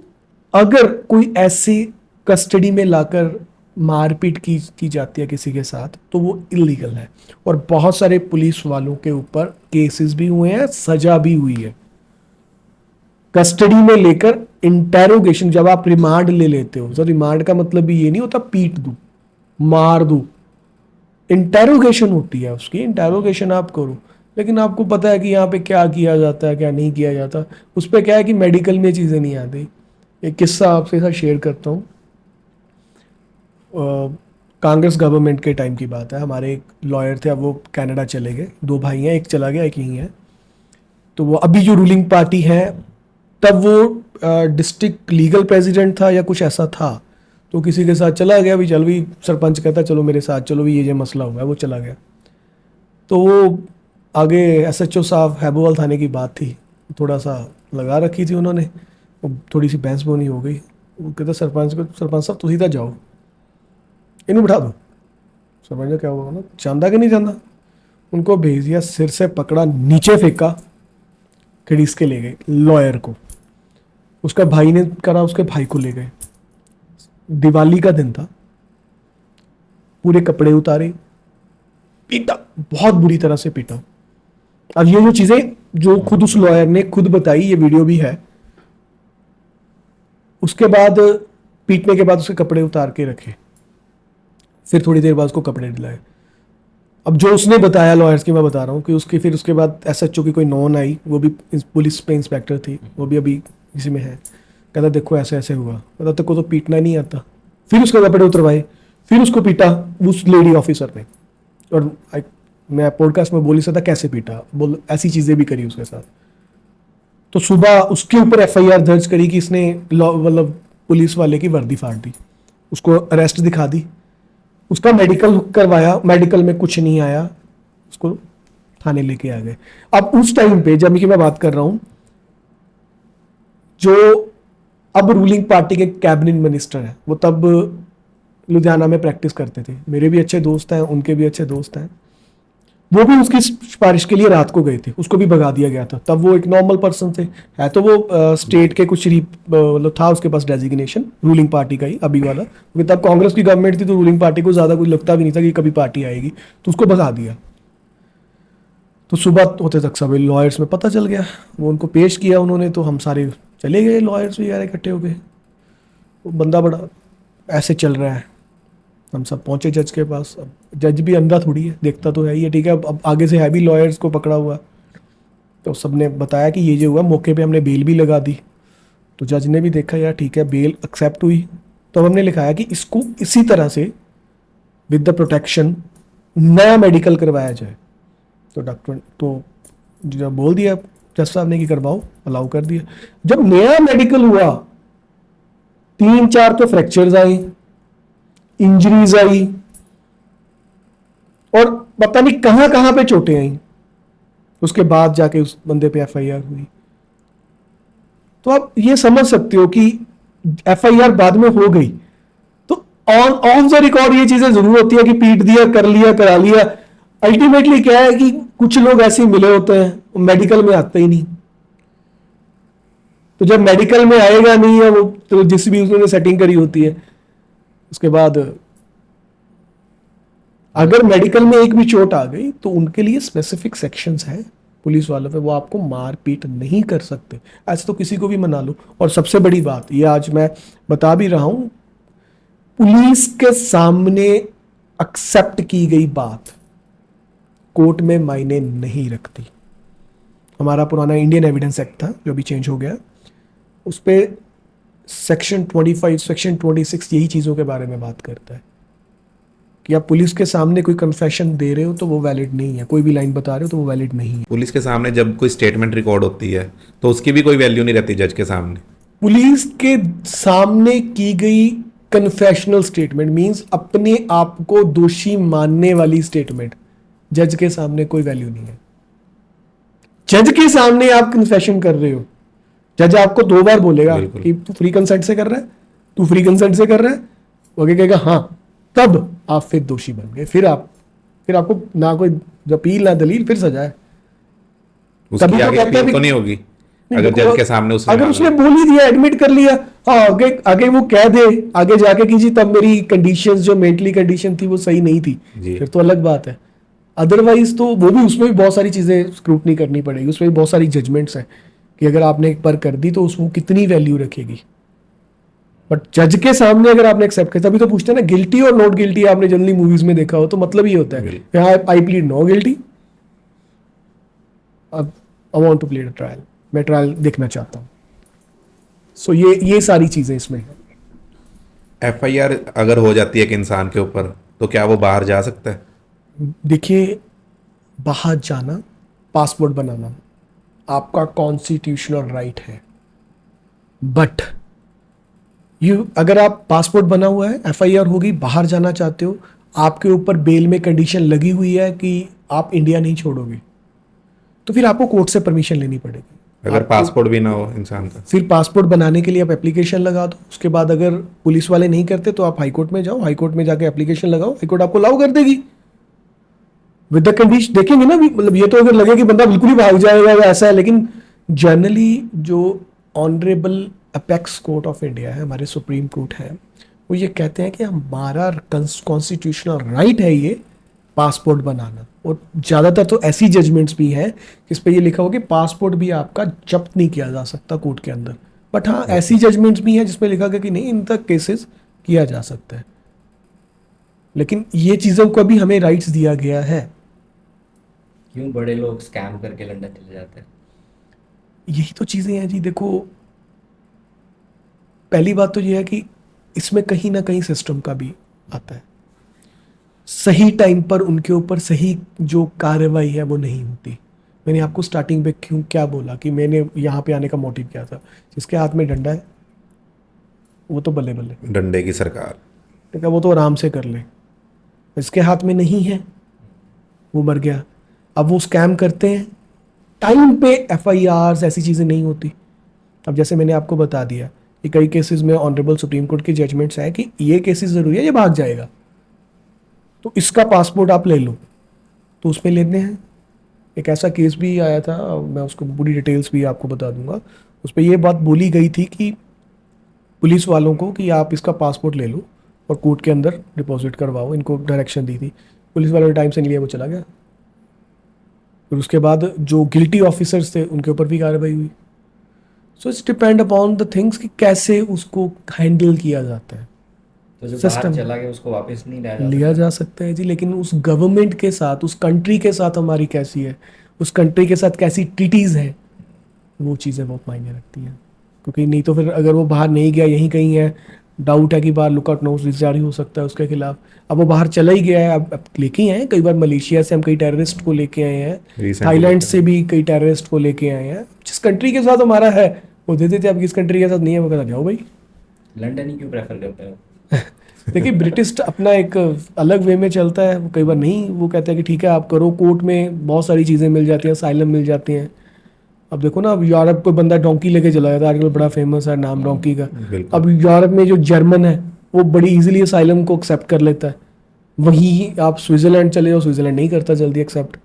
अगर कोई ऐसी कस्टडी में लाकर मारपीट की जाती है किसी के साथ तो वो इलीगल है, और बहुत सारे पुलिस वालों के ऊपर केसेस भी हुए हैं, सजा भी हुई है। कस्टडी में लेकर इंटेरोगेशन, जब आप रिमांड ले लेते हो, तो रिमांड का मतलब भी ये नहीं होता पीट दूं मार दूं, इंटेरोगेशन होती है उसकी, इंटेरोगेशन आप करो। लेकिन आपको पता है कि यहाँ पे क्या किया जाता है क्या नहीं किया जाता, उस पर क्या है कि मेडिकल में चीज़ें नहीं आती। एक किस्सा आपके साथ शेयर करता हूँ। कांग्रेस गवर्नमेंट के टाइम की बात है। हमारे एक लॉयर थे, अब वो कनाडा चले गए, 2 भाई हैं, एक चला गया एक यहीं है। तो वो अभी जो रूलिंग पार्टी है, तब वो डिस्ट्रिक्ट लीगल प्रेसिडेंट था या कुछ ऐसा था, तो किसी के साथ चला गया भी, चल भी सरपंच कहता चलो मेरे साथ चलो भी, ये मसला हुआ है, वो चला गया। तो वो आगे SHO साहब हैबोवाल थाने की बात थी, थोड़ा सा लगा रखी थी उन्होंने, थोड़ी सी बहस बोनी हो गई। वो कहता सरपंच को, सरपंच साहब तुम सीधा जाओ, इन्हें बिठा दो। सरपंच क्या हुआ ना, चांदा कि नहीं चांदा, उनको भेज दिया, सिर से पकड़ा नीचे फेंका, खड़ीस के ले गए लॉयर को। उसका भाई ने करा, उसके भाई को ले गए। दिवाली का दिन था, पूरे कपड़े उतारे, पीटा, बहुत बुरी तरह से पीटा। अब ये जो चीजें जो खुद उस लॉयर ने खुद बताई, ये वीडियो भी है। उसके बाद पीटने के बाद उसके कपड़े उतार के रखे, फिर थोड़ी देर बाद उसको कपड़े दिलाए। अब जो उसने बताया लॉयर्स की मैं बता रहा हूँ कि उसकी फिर उसके बाद SHO की कोई नॉन आई, वो भी पुलिस पे इंस्पेक्टर थी, वो भी अभी इसी में है। कहता देखो ऐसे ऐसे हुआ, कहता तेरे को तो पीटना नहीं आता। फिर उसके कपड़े उतरवाए, फिर उसको पीटा उस लेडी ऑफिसर ने। और मैं पॉडकास्ट में बोल नहीं सकता कैसे पीटा, बोल ऐसी चीजें भी करी उसके साथ। तो सुबह उसके ऊपर FIR दर्ज करी कि इसने मतलब पुलिस वाले की वर्दी फाड़ दी, उसको अरेस्ट दिखा दी। उसका मेडिकल करवाया, मेडिकल में कुछ नहीं आया, उसको थाने लेके आ गए। अब उस टाइम पे जब की मैं बात कर रहा हूं, जो अब रूलिंग पार्टी के कैबिनेट मिनिस्टर है, वो तब लुधियाना में प्रैक्टिस करते थे। मेरे भी अच्छे दोस्त हैं, उनके भी अच्छे दोस्त हैं। वो भी उसकी सिफारिश के लिए रात को गए थे, उसको भी भगा दिया गया था। तब वो एक नॉर्मल पर्सन थे, है तो वो स्टेट के कुछ मतलब था उसके पास डेजिग्नेशन रूलिंग पार्टी का ही अभी वाला, क्योंकि तब कांग्रेस की गवर्नमेंट थी तो रूलिंग पार्टी को ज्यादा कुछ लगता भी नहीं था कि कभी पार्टी आएगी, तो उसको भगा दिया। तो सुबह होते तक सभी लॉयर्स में पता चल गया, वो उनको पेश किया उन्होंने, तो हम सारे चले गए, लॉयर्स भी यार इकट्ठे हो गए। वो बंदा बड़ा ऐसे चल रहा है, हम सब पहुंचे जज के पास। अब जज भी अंधा थोड़ी है, देखता तो है ही है, ठीक है। अब आगे से है भी लॉयर्स को पकड़ा हुआ, तो सबने बताया कि ये जो हुआ, मौके पे हमने बेल भी लगा दी। तो जज ने भी देखा यार ठीक है, बेल एक्सेप्ट हुई। तो हमने लिखाया कि इसको इसी तरह से विद द प्रोटेक्शन नया मेडिकल करवाया जाए। तो डॉक्टर तो जब बोल दिया जज साहब ने कि करवाओ, अलाउ कर दिया। जब नया मेडिकल हुआ, 3-4 तो फ्रैक्चर्स आई, इंजरीज आई, और पता नहीं कहां कहां पे चोटें आई। उसके बाद जाके उस बंदे पे FIR हुई। तो आप ये समझ सकते हो कि FIR बाद में हो गई, तो ऑन ऑफ द रिकॉर्ड ये चीजें जरूर होती है कि पीट दिया, कर लिया, करा लिया। अल्टीमेटली क्या है कि कुछ लोग ऐसे मिले होते हैं, मेडिकल में आते ही नहीं। तो जब मेडिकल में आएगा नहीं है वो, तो जिस भी उसने सेटिंग करी होती है, उसके बाद अगर मेडिकल में एक भी चोट आ गई तो उनके लिए स्पेसिफिक सेक्शंस हैं पुलिस वालों पे, वो आपको मार पीट नहीं कर सकते। ऐसे तो किसी को भी मना लो। और सबसे बड़ी बात ये आज मैं बता भी रहा हूं, पुलिस के सामने एक्सेप्ट की गई बात कोर्ट में मायने नहीं रखती। हमारा पुराना इंडियन एविडेंस एक्ट था जो अभी चेंज हो गया, उस पर सेक्शन 25, सेक्शन 26 यही चीज़ों के बारे में बात करता है कि आप पुलिस के सामने कोई कन्फेशन दे रहे हो तो वो वैलिड नहीं है, कोई भी लाइन बता रहे हो तो वो वैलिड नहीं है। पुलिस के सामने जब कोई स्टेटमेंट रिकॉर्ड होती है तो उसकी भी कोई वैल्यू नहीं रहती जज के सामने। पुलिस के सामने की गई कन्फेशनल स्टेटमेंट मींस अपने आप को दोषी मानने वाली स्टेटमेंट, जज के सामने कोई वैल्यू नहीं है। जज के सामने आप कन्फेशन कर रहे हो, जज आपको 2 बार बोलेगा कि तू फ्री कंसेंट से कर रहा है, तू फ्री कंसेंट से कर रहा है, वो कहेगा हाँ, तब आप फिर दोषी बन गए। फिर आपको ना कोई अपील ना दलील, फिर सजा है। उसकी तो आगे कहता है appeal तो भी- नहीं होगी नहीं, अगर देखो, जज के सामने उसने अगर मान उसने लिया। बोल ही दिया, एडमिट कर लिया, हाँ, आगे आगे वो कह दे आगे जाके कि जी तब मेरी कंडीशंस जो मेंटली कंडीशन थी वो सही नहीं थी, जी। फिर तो अलग बात है। अदरवाइज तो वो भी, उसमें भी बहुत सारी चीजें स्क्रूटनी करनी पड़ेगी, उसमें भी बहुत सारी जजमेंट्स हैं कि अगर आपने एक बार कर दी तो उसको कितनी वैल्यू रखेगी। बट जज के सामने अगर आपने एक्सेप्ट किया, तभी तो पूछते हैं ना गिल्टी और नॉट गिल्टी, आपने जनरली मूवीज में देखा हो तो मतलब ये होता है बिल्कुल। यहाँ आई प्लीड नो गिल्टी, अब I want to play a trial, मैं ट्रायल देखना चाहता हूँ। सो ये सारी चीजें इसमें हैं। FIR अगर हो जाती है एक इंसान के ऊपर तो क्या वो बाहर जा सकता है? देखिए, बाहर जाना, पासपोर्ट बनाना आपका कॉन्स्टिट्यूशनल राइट है, बट यू अगर आप पासपोर्ट बना हुआ है, FIR होगी, बाहर जाना चाहते हो, आपके ऊपर बेल में कंडीशन लगी हुई है कि आप इंडिया नहीं छोड़ोगे, तो फिर आपको कोर्ट से परमिशन लेनी पड़ेगी। अगर आपको- पासपोर्ट भी ना हो इंसान का? फिर पासपोर्ट बनाने के लिए आप एप्लीकेशन लगा दो, उसके बाद अगर पुलिस वाले नहीं करते तो आप हाई कोर्ट में जाओ, हाई कोर्ट में जाके एप्लीकेशन लगाओ, हाई कोर्ट आपको अलाउ कर देगी विद द कंडीशन। देखेंगे ना भी, मतलब ये तो अगर लगे कि बंदा बिल्कुल ही भाग जाएगा या ऐसा है, लेकिन जनरली जो honourable apex court of India है, हमारे सुप्रीम कोर्ट है, वो ये कहते हैं कि हमारा कॉन्स्टिट्यूशनल राइट है ये पासपोर्ट बनाना। और ज़्यादातर तो ऐसी जजमेंट्स भी हैं जिस पे ये लिखा हो कि पासपोर्ट भी आपका जब्त नहीं किया जा सकता कोर्ट के अंदर। बट हाँ, ऐसी जजमेंट्स भी हैं जिसमें लिखा गया कि नहीं, इन तक केसेस किया जा सकता है। लेकिन ये चीज़ों को भी हमें राइट्स दिया गया है। क्यों बड़े लोग स्कैम करके लंदन चले जाते हैं? यही तो चीज़ें हैं जी। देखो, पहली बात तो ये है कि इसमें कहीं ना कहीं सिस्टम का भी आता है। सही टाइम पर उनके ऊपर सही जो कार्रवाई है वो नहीं होती। मैंने आपको स्टार्टिंग में क्या बोला कि मैंने यहाँ पे आने का मोटिव क्या था। जिसके हाथ में डंडा है वो तो बल्ले बल्ले, डंडे की सरकार। ठीक है, वो तो आराम से कर ले। इसके हाथ में नहीं है, वो मर गया। अब वो स्कैम करते हैं, टाइम पे FIRs ऐसी चीज़ें नहीं होती। अब जैसे मैंने आपको बता दिया कि कई केसेस में ऑनरेबल सुप्रीम कोर्ट की जजमेंट्स हैं कि ये केसेस ज़रूरी है, ये भाग जाएगा, तो इसका पासपोर्ट आप ले लो, तो उसमें लेते हैं। एक ऐसा केस भी आया था, मैं उसको पूरी डिटेल्स भी आपको बता दूंगा। उस पर यह बात बोली गई थी कि पुलिस वालों को कि आप इसका पासपोर्ट ले लो और कोर्ट के अंदर डिपॉजिट करवाओ, इनको डायरेक्शन दी थी। पुलिस वालों ने टाइम से नहीं लिया, वो चला गया। फिर उसके बाद जो गिल्टी ऑफिसर्स थे उनके ऊपर भी कार्रवाई हुई। So it's depend upon the things कि कैसे उसको हैंडल किया जाता है। तो जो बाहर System. चला गया उसको वापस नहीं लाया लिया सकता? जा सकता है जी, लेकिन उस गवर्नमेंट के साथ, उस कंट्री के साथ हमारी कैसी है, उस कंट्री के साथ कैसी ट्रीटीज़ हैं, वो चीज़ें बहुत मायने रखती हैं। क्योंकि नहीं तो फिर अगर वो बाहर नहीं गया, यहीं कहीं है, डाउट है कि बाहर लुकआउट नोटिस जारी हो सकता है उसके खिलाफ। अब वो बाहर चला ही गया है, अब लेके ही आए हैं। कई बार मलेशिया से हम कई टेररिस्ट को लेके आए हैं, Recently थाईलैंड देखा से भी कई टेररिस्ट को लेके आए हैं। जिस कंट्री के साथ हमारा है वो दे देते, अब किस कंट्री के साथ नहीं है वो कहता जाओ भाई। लंदन ही क्यों प्रेफर करते हो? देखिए, ब्रिटिश अपना एक अलग वे में चलता है। वो कई बार नहीं, वो कहते हैं कि ठीक है आप करो, कोर्ट में बहुत सारी चीज़ें मिल जाती हैं, असाइलम मिल जाती हैं। अब देखो ना, अब यूरोप कोई बंदा डोंकी लेके चला जाता है, आजकल बड़ा फेमस है नाम डोंकी का। बिल्कुल। अब यूरोप में जो जर्मन है वो बड़ी इजीली असाइलम को एक्सेप्ट कर लेता है। वहीं आप स्विट्ज़रलैंड चले जाओ, स्विट्ज़रलैंड नहीं करता जल्दी एक्सेप्ट।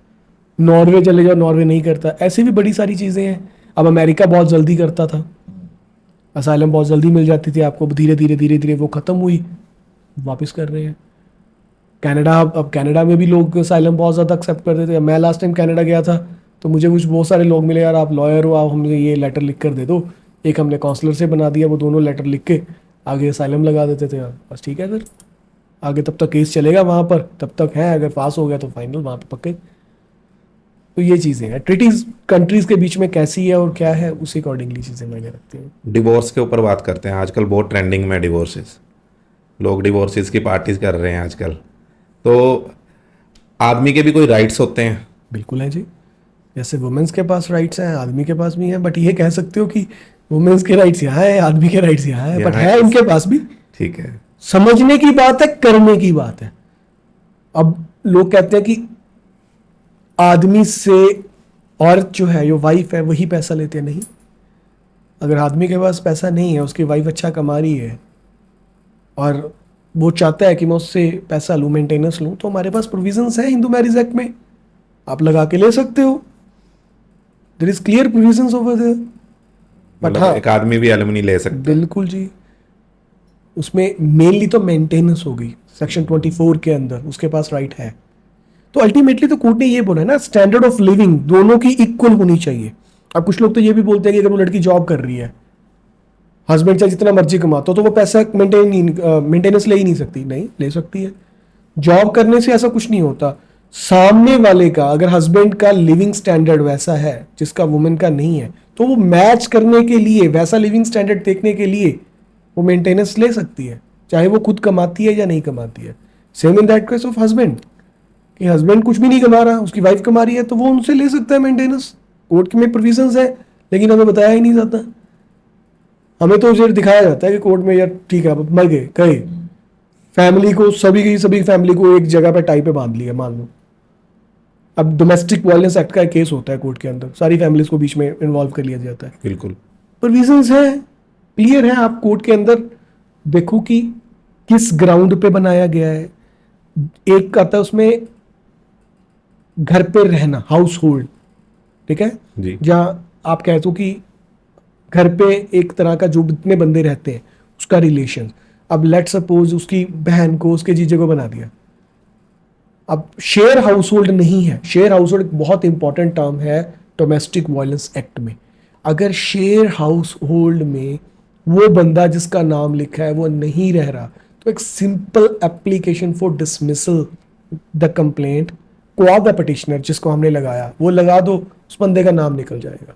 नॉर्वे चले जाओ, नॉर्वे नहीं करता। ऐसे भी बड़ी सारी चीज़ें हैं। अब अमेरिका बहुत जल्दी करता था, असाइलम बहुत जल्दी मिल जाती थी आपको। धीरे धीरे धीरे धीरे वो ख़त्म हुई, वापस कर रहे हैं। कनाडा, अब कनाडा में भी लोग असाइलम बहुत ज़्यादा एक्सेप्ट करते थे। मैं लास्ट टाइम कनाडा गया था तो मुझे कुछ बहुत सारे लोग मिले, यार आप लॉयर हो, आप हमें ये लेटर लिख कर दे दो। एक हमने काउंसलर से बना दिया, वो दोनों लेटर लिख के आगे असाइलम लगा देते थे। बस ठीक है, फिर आगे तब तक केस चलेगा वहाँ पर, तब तक है, अगर पास हो गया तो फाइनल वहाँ पे पक्के। तो ये चीज़ें हैं, ट्रीटीज कंट्रीज़ के बीच में कैसी है और क्या है, उसी अकॉर्डिंगली चीज़ें मायने रखती हैं। डिवोर्स के ऊपर बात करते हैं। आजकल बहुत ट्रेंडिंग में डिवोर्सेस, लोग डिवोर्सेस की पार्टीज कर रहे हैं आजकल। तो आदमी के भी कोई राइट्स होते हैं? बिल्कुल है जी। जैसे वुमेन्स के पास राइट्स हैं, आदमी के पास भी हैं। बट ये कह सकते हो कि वुमेन्स के राइट्स यहाँ है, आदमी के राइट्स यहाँ है, बट यहाँ है है। इनके पास भी। ठीक है। समझने की बात है, करने की बात है। अब लोग कहते हैं कि आदमी से औरत जो है, जो वाइफ है, वही पैसा लेते हैं। नहीं, अगर आदमी के पास पैसा नहीं है, उसकी वाइफ अच्छा कमा रही है और वो चाहता है कि मैं उससे पैसा लूँ, मेंटेनेंस लूँ, तो हमारे पास प्रोविजंस हैं हिंदू मैरिज एक्ट में, आप लगा के ले सकते हो। There is clear provisions over there. But मतलब हाँ, एक आदमी भी एलुमनी ले सकता है। बिल्कुल जी, उसमें मेनली तो मेंटेनेंस होगी सेक्शन 24 के अंदर, उसके पास राइट है। तो अल्टीमेटली तो कोर्ट ने ये बोला है ना, स्टैंडर्ड ऑफ लिविंग दोनों की इक्वल होनी चाहिए। अब कुछ लोग तो ये भी बोलते हैं कि अगर वो लड़की जॉब कर रही है, हस्बैंड चाहे जितना मर्जी कमाता हो, तो वो पैसा मेंटेनेंस ले ही नहीं सकती। नहीं, ले सकती है। जॉब करने से ऐसा कुछ नहीं होता। सामने वाले का अगर हस्बैंड का लिविंग स्टैंडर्ड वैसा है जिसका वुमेन का नहीं है, तो वो मैच करने के लिए, वैसा लिविंग स्टैंडर्ड देखने के लिए वो मेंटेनेंस ले सकती है, चाहे वो खुद कमाती है या नहीं कमाती है। Same in that case of husband, कि हस्बैंड कुछ भी नहीं कमा रहा, उसकी वाइफ कमा रही है, तो वो उनसे ले सकता है मेंटेनेंस। कोर्ट में प्रोविजंस है, लेकिन हमें बताया ही नहीं जाता। हमें तो जो दिखाया जाता है कि कोर्ट में, यार ठीक है, अब मर गए कहे, फैमिली को, सभी की सभी फैमिली को एक जगह पे टाई पे बांध लिया मान लो। अब डोमेस्टिक वायलेंस एक्ट का एक केस होता है कोर्ट के अंदर, सारी फैमिलीज को बीच में इन्वॉल्व कर लिया जाता है। बिल्कुल। प्रोविजंस है, क्लियर है। आप कोर्ट के अंदर देखो कि किस ग्राउंड पे बनाया गया है। एक आता है उसमें घर पे रहना, हाउस होल्ड, ठीक है, जी। जहां आप कहते हो कि घर पे एक तरह का जो जितने बंदे रहते हैं उसका रिलेशन। अब लेट सपोज उसकी बहन को उसके जीजे को बना दिया। अब शेयर हाउस होल्ड नहीं है। शेयर हाउस होल्ड एक बहुत इंपॉर्टेंट टर्म है डोमेस्टिक वायलेंस एक्ट में। अगर शेयर हाउस होल्ड में वो बंदा जिसका नाम लिखा है वो नहीं रह रहा, तो एक simple application for dismissal the complaint क्वा द पिटिशनर जिसको हमने लगाया वो लगा दो, उस बंदे का नाम निकल जाएगा।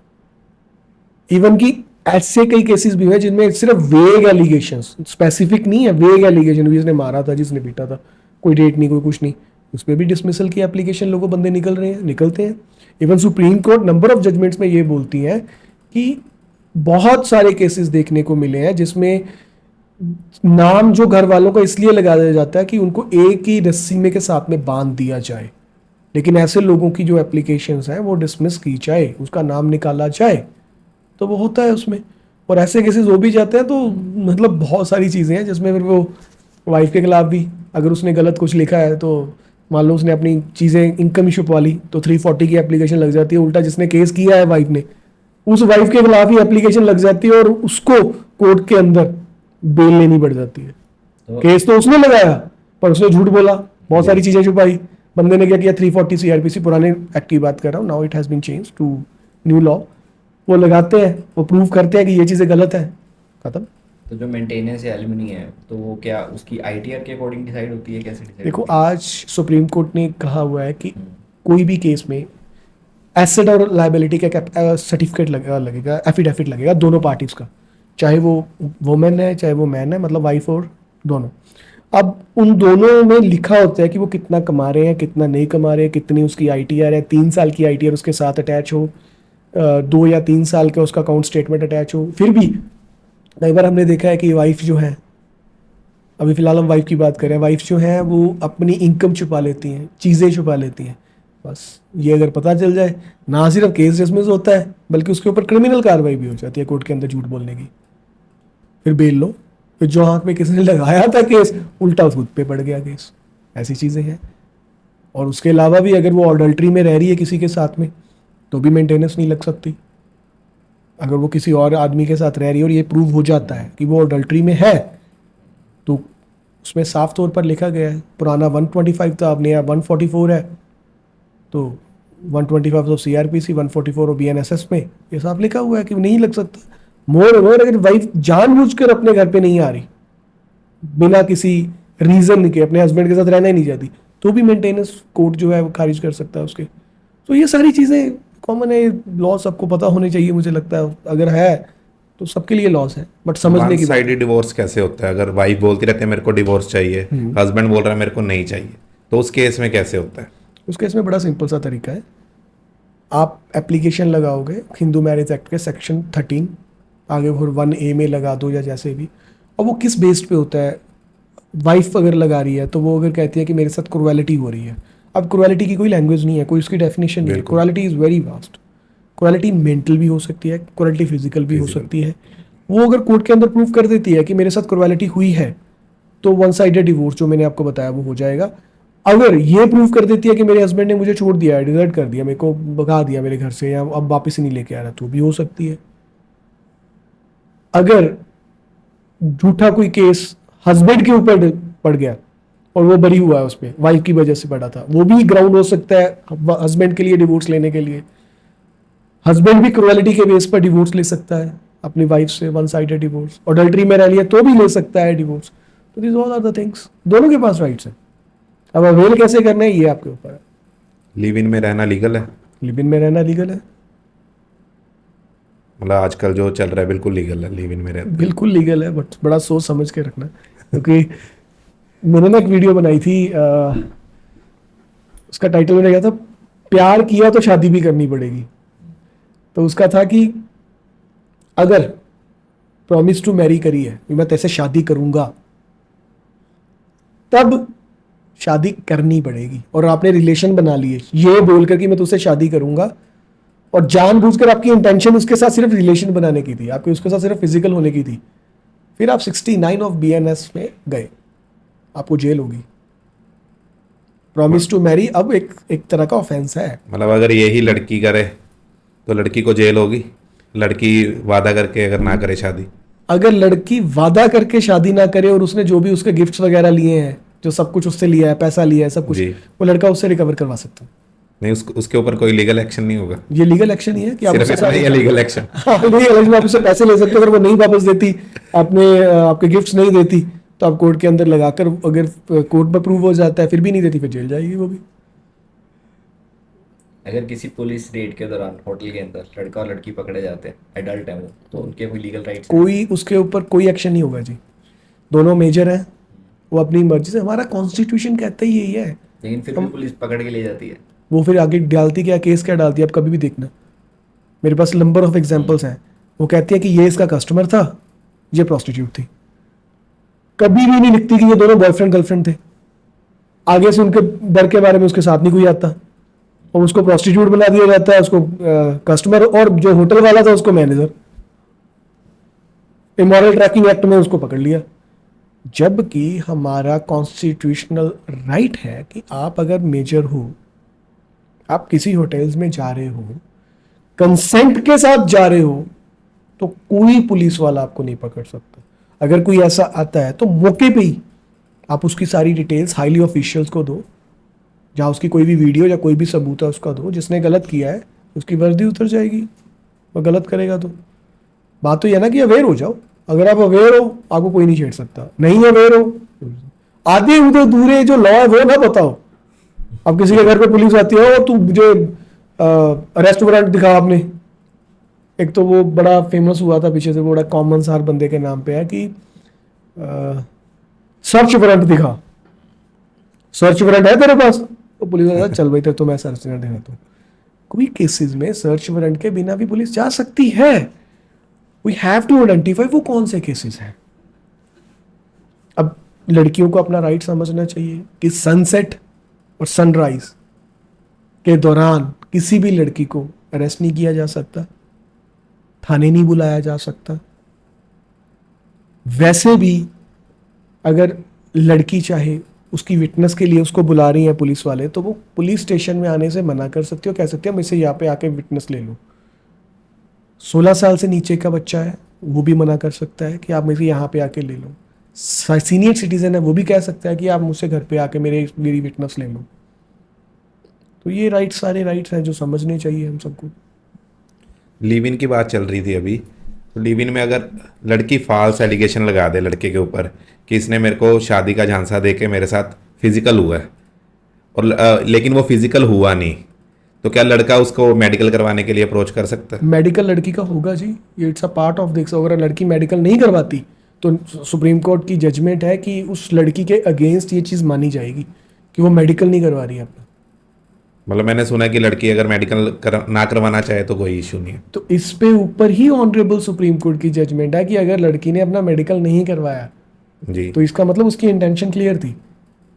इवन कि ऐसे कई केसेस भी हुए जिनमें सिर्फ वेग एलिगेशंस, स्पेसिफिक नहीं है, वेग एलिगेशन, जिसने मारा था, जिसने पीटा था, कोई डेट नहीं, कोई कुछ नहीं, उस पर भी डिसमिसल की एप्लीकेशन लोगों बंदे निकल रहे हैं, निकलते हैं। Even Supreme Court number of judgements में ये बोलती है कि बहुत सारे केसेस देखने को मिले हैं जिसमें नाम जो घर वालों का इसलिए लगा दिया जाता है कि उनको एक ही रस्सी में के साथ में बांध दिया जाए, लेकिन ऐसे लोगों की जो एप्लीकेशंस हैं वो डिसमिस की जाए, उसका नाम निकाला जाए, तो वो होता है उसमें। और ऐसे केसेस हो भी जाते हैं, तो मतलब बहुत सारी चीज़ें हैं जिसमें फिर वो वाइफ के खिलाफ भी अगर उसने गलत कुछ लिखा है, तो मान लो उसने अपनी चीज़ें इनकम इशू वाली, तो 340 की एप्लीकेशन लग जाती है। उल्टा जिसने केस किया है वाइफ ने, उस वाइफ के खिलाफ ही एप्लीकेशन लग जाती है और उसको कोर्ट के अंदर बेल लेनी पड़ जाती है। तो केस तो उसने लगाया पर उसने झूठ बोला, बहुत सारी चीजें छुपाई। बंदे ने क्या किया, 340 सीआरपीसी, पुराने एक्ट की बात कर रहा हूँ, now it has been change to new law. वो लगाते हैं, वो प्रूव करते हैं कि ये चीजें गलत है, खत्म। तो जो मेंटेनेंस या एल्यूमिनी है, तो वो क्या उसकी आईटीआर के अकॉर्डिंग डिसाइड होती है, कैसे डिसाइड? देखो, आज सुप्रीम कोर्ट ने कहा हुआ है कि कोई भी केस में एसेट और लायबिलिटी का सर्टिफिकेट लगेगा, एफिडेविट लगेगा दोनों पार्टीज का, चाहे वो वुमेन है चाहे वो मैन है, मतलब वाइफ और दोनों। अब उन दोनों में लिखा होता है कि वो कितना कमा रहे हैं, कितना नहीं कमा रहे हैं, कितनी उसकी आईटीआर है, 3 साल की आईटीआर उसके साथ अटैच हो, 2 या 3 साल का उसका अकाउंट स्टेटमेंट अटैच हो। फिर भी कई बार हमने देखा है कि वाइफ जो है, अभी फिलहाल हम वाइफ की बात करें, वाइफ जो है वो अपनी इनकम छुपा लेती हैं, चीज़ें छुपा लेती हैं। बस ये अगर पता चल जाए, ना सिर्फ केस डिसमिस होता है बल्कि उसके ऊपर क्रिमिनल कार्रवाई भी हो जाती है कोर्ट के अंदर झूठ बोलने की। फिर बेल लो, फिर जो हाथ में किसने लगाया था केस, उल्टा खुद पे पड़ गया केस। ऐसी चीज़ें हैं। और उसके अलावा भी अगर वो अडल्ट्री में रह रही है किसी के साथ में, तो भी मेंटेनेंस नहीं लग सकती। अगर वो किसी और आदमी के साथ रह रही है और ये प्रूव हो जाता है कि वो अडल्ट्री में है, तो उसमें साफ तौर पर लिखा गया है, पुराना 125 था, अब नया 144 है, तो 125 ऑफ सीआरपीसी, 144 ऑफ बीएनएसएस में ये साफ लिखा हुआ है कि नहीं लग सकता। मोर ओवर अगर वाइफ जानबूझकर अपने घर पे नहीं आ रही, बिना किसी रीजन के अपने हस्बैंड के साथ रहना ही नहीं चाहती, तो भी मेंटेनेंस कोर्ट जो है वो खारिज कर सकता है उसके। तो ये सारी चीज़ें कॉमन है, लॉ सबको पता होने चाहिए मुझे लगता है। अगर है तो सबके लिए लॉस है, बट समझने की बात है। साइडेड डिवोर्स कैसे होता है? अगर वाइफ बोलती रहती है मेरे को डिवोर्स चाहिए, हस्बैंड बोल रहा है मेरे को नहीं चाहिए, तो उस केस में कैसे होता है? उस केस में बड़ा सिंपल सा तरीका है। आप एप्लीकेशन लगाओगे हिंदू मैरिज एक्ट के सेक्शन 13, आगे फिर 1A में लगा दो या जैसे भी। और वो किस बेस्ड पे होता है, वाइफ अगर लगा रही है तो वो अगर कहती है कि मेरे साथ क्रुएलिटी हो रही है। अब क्रुएलिटी की कोई लैंग्वेज नहीं है, कोई उसकी डेफिनेशन नहीं है। Cruelty is very vast. Cruelty mental भी हो सकती है, क्रुएलिटी फिजिकल भी हो सकती है। वो अगर कोर्ट के अंदर प्रूव कर देती है कि मेरे साथ क्रुएलिटी हुई है, तो वन साइडेड डिवोर्स जो मैंने आपको बताया वो हो जाएगा। अगर ये प्रूव कर देती है कि मेरे हस्बैंड ने मुझे छोड़ दिया है, डिजर्ट कर दिया, मेरे को भगा दिया मेरे घर से, या अब वापस ही नहीं लेके आ रहा, तो भी हो सकती है। अगर झूठा कोई केस हस्बैंड के ऊपर पड़ गया और वो बरी हुआ है, उस पर वाइफ की वजह से पड़ा था, वो भी ग्राउंड हो सकता है हस्बैंड के लिए डिवोर्स लेने के लिए। हस्बैंड भी क्रुएलिटी के बेस पर डिवोर्स ले सकता है अपनी वाइफ से, वन साइडेड डिवोर्स। अडल्ट्री में रह लिया तो भी ले सकता है डिवोर्स। तो this all are the things, दोनों के पास राइट्स है। अब अवेल कैसे करना है ये आपके ऊपर है। लिव इन में रहना लीगल है? लिव इन में रहना लीगल है, मतलब आजकल जो चल रहा है बिल्कुल लीगल है लिव इन में रहना? बिल्कुल लीगल है, बट बड़ा सोच समझ के रखना, क्योंकि मैंने ना एक वीडियो बनाई थी, उसका टाइटल मैंने कहा था प्यार किया तो शादी भी करनी पड़ेगी। तो उसका था कि अगर प्रॉमिस टू मैरी करी है, मैं तैसे शादी करूंगा, तब शादी करनी पड़ेगी। और आपने रिलेशन बना लिए ये बोलकर कि मैं तुझसे शादी करूंगा, और जानबूझकर आपकी इंटेंशन उसके साथ सिर्फ रिलेशन बनाने की थी, आपकी उसके साथ सिर्फ फिजिकल होने की थी, फिर आप 69 ऑफ BNS में गए, आपको जेल होगी। प्रॉमिस टू मैरी अब एक तरह का ऑफेंस है। मतलब अगर यही लड़की करे तो लड़की को जेल होगी, लड़की वादा करके अगर ना करे शादी? अगर लड़की वादा करके शादी ना करे और उसने जो भी उसके गिफ्ट्स वगैरह लिए हैं, जो सब कुछ उससे लिया है, पैसा लिया है, सब कुछ, जी। वो लड़का उससे रिकवर करवा सकता है। नहीं, उसके ऊपर कोई लीगल एक्शन नहीं होगा? ये लीगल एक्शन ही है कि आप सिर्फ उससे इतना ही है लीगल एक्शन? नहीं, आप उससे पैसे ले सकते हो। अगर वो नहीं वापस देती, आपके गिफ्ट्स नहीं देती, तो आप कोर्ट के अंदर लगाकर, अगर कोर्ट में प्रूव हो जाता है फिर भी नहीं देती, फिर जेल जाएगी वो भी। अगर किसी पुलिस रेड के दौरान होटल के अंदर लड़का और लड़की पकड़े जाते हैं, एडल्ट है वो, तो उनके कोई लीगल राइट्स? कोई उसके ऊपर कोई एक्शन नहीं होगा जी, दोनों मेजर हैं, वो अपनी मर्जी से, हमारा कॉन्स्टिट्यूशन कहता ही यही है। लेकिन फिर भी पुलिस पकड़ के ले जाती है। वो फिर आगे डालती क्या, केस क्या डालती है, आप कभी भी देखना, मेरे पास नंबर ऑफ एग्जांपल्स हैं। वो कहती है कि ये इसका कस्टमर था, ये प्रोस्टिट्यूट थी, कभी भी नहीं लिखती कि ये दोनों बॉयफ्रेंड गर्लफ्रेंड थे। आगे से उनके डर के बारे में उसके साथ नहीं कोई आता, और उसको प्रोस्टिट्यूट बना दिया जाता है, उसको कस्टमर, और जो होटल वाला था उसको मैनेजर। इमोरल ट्रैकिंग एक्ट में उसको पकड़ लिया, जबकि हमारा कॉन्स्टिट्यूशनल राइट है कि आप अगर मेजर हो, आप किसी होटल्स में जा रहे हो, कंसेंट के साथ जा रहे हो, तो कोई पुलिस वाला आपको नहीं पकड़ सकता। अगर कोई ऐसा आता है तो मौके पे ही आप उसकी सारी डिटेल्स हाईली ऑफिशियल्स को दो, जहाँ उसकी कोई भी वीडियो या कोई भी सबूत है उसका दो। जिसने गलत किया है उसकी वर्दी उतर जाएगी, वो गलत करेगा तो। बात तो यह ना कि अवेयर हो जाओ, अगर आप अवेयर हो आपको कोई नहीं छेड़ सकता, नहीं अवेयर हो आधे उधर दूरे जो लॉ है वो ना बताओ। अब किसी के घर पे पुलिस आती है, तू मुझे अरेस्ट वारंट दिखा आपने। एक तो वो बड़ा फेमस हुआ था पीछे से, वो बड़ा कॉमन सा हर बंदे के नाम पे है कि सर्च वारंट दिखा, सर्च वारंट है तेरे पास? तो पुलिस वाला चल भाई, तो मैं सर्च वारंट दिखाता हूँ। कोई केसेस में सर्च वारंट के बिना भी पुलिस जा सकती है। वी हैव टू आइडेंटिफाई वो कौन से केसेस हैं। अब लड़कियों को अपना राइट समझना चाहिए कि सनसेट और सनराइज के दौरान किसी भी लड़की को अरेस्ट नहीं किया जा सकता, थाने नहीं बुलाया जा सकता। वैसे भी अगर लड़की चाहे, उसकी विटनेस के लिए उसको बुला रही हैं पुलिस वाले, तो वो पुलिस स्टेशन में आने से मना कर सकती हो, कह सकते हो मुझसे यहाँ पे आके विटनेस ले लो। 16 साल से नीचे का बच्चा है वो भी मना कर सकता है कि आप मुझे यहाँ पे आके ले लो। सीनियर सिटीजन है वो भी कह सकता है कि आप मुझसे घर पे आके मेरी विटनेस ले लो। तो ये राइट्स, सारे राइट्स हैं जो समझने चाहिए हम सबको। लिव इन की बात चल रही थी अभी, तो लिव इन में अगर लड़की फॉल्स एलिगेशन लगा दे लड़के के ऊपर कि इसने मेरे को शादी का झांसा दे के मेरे साथ फिजिकल हुआ है, और लेकिन वो फिजिकल हुआ नहीं, तो क्या लड़का उसको मेडिकल करवाने के लिए अप्रोच कर सकता है? मेडिकल लड़की का होगा जी, ये it's a part of this. अगर लड़की मेडिकल नहीं करवाती तो सुप्रीम कोर्ट की जजमेंट है कि उस लड़की के अगेंस्ट ये चीज़ मानी जाएगी कि वो मेडिकल नहीं करवा रही है अपना। मतलब मैंने सुना है कि लड़की अगर मेडिकल ना करवाना चाहे तो कोई इशू नहीं है। तो इस पे ऊपर ही ऑनरेबल सुप्रीम कोर्ट की जजमेंट है कि अगर लड़की ने अपना मेडिकल नहीं करवाया जी, तो इसका मतलब उसकी इंटेंशन क्लियर थी।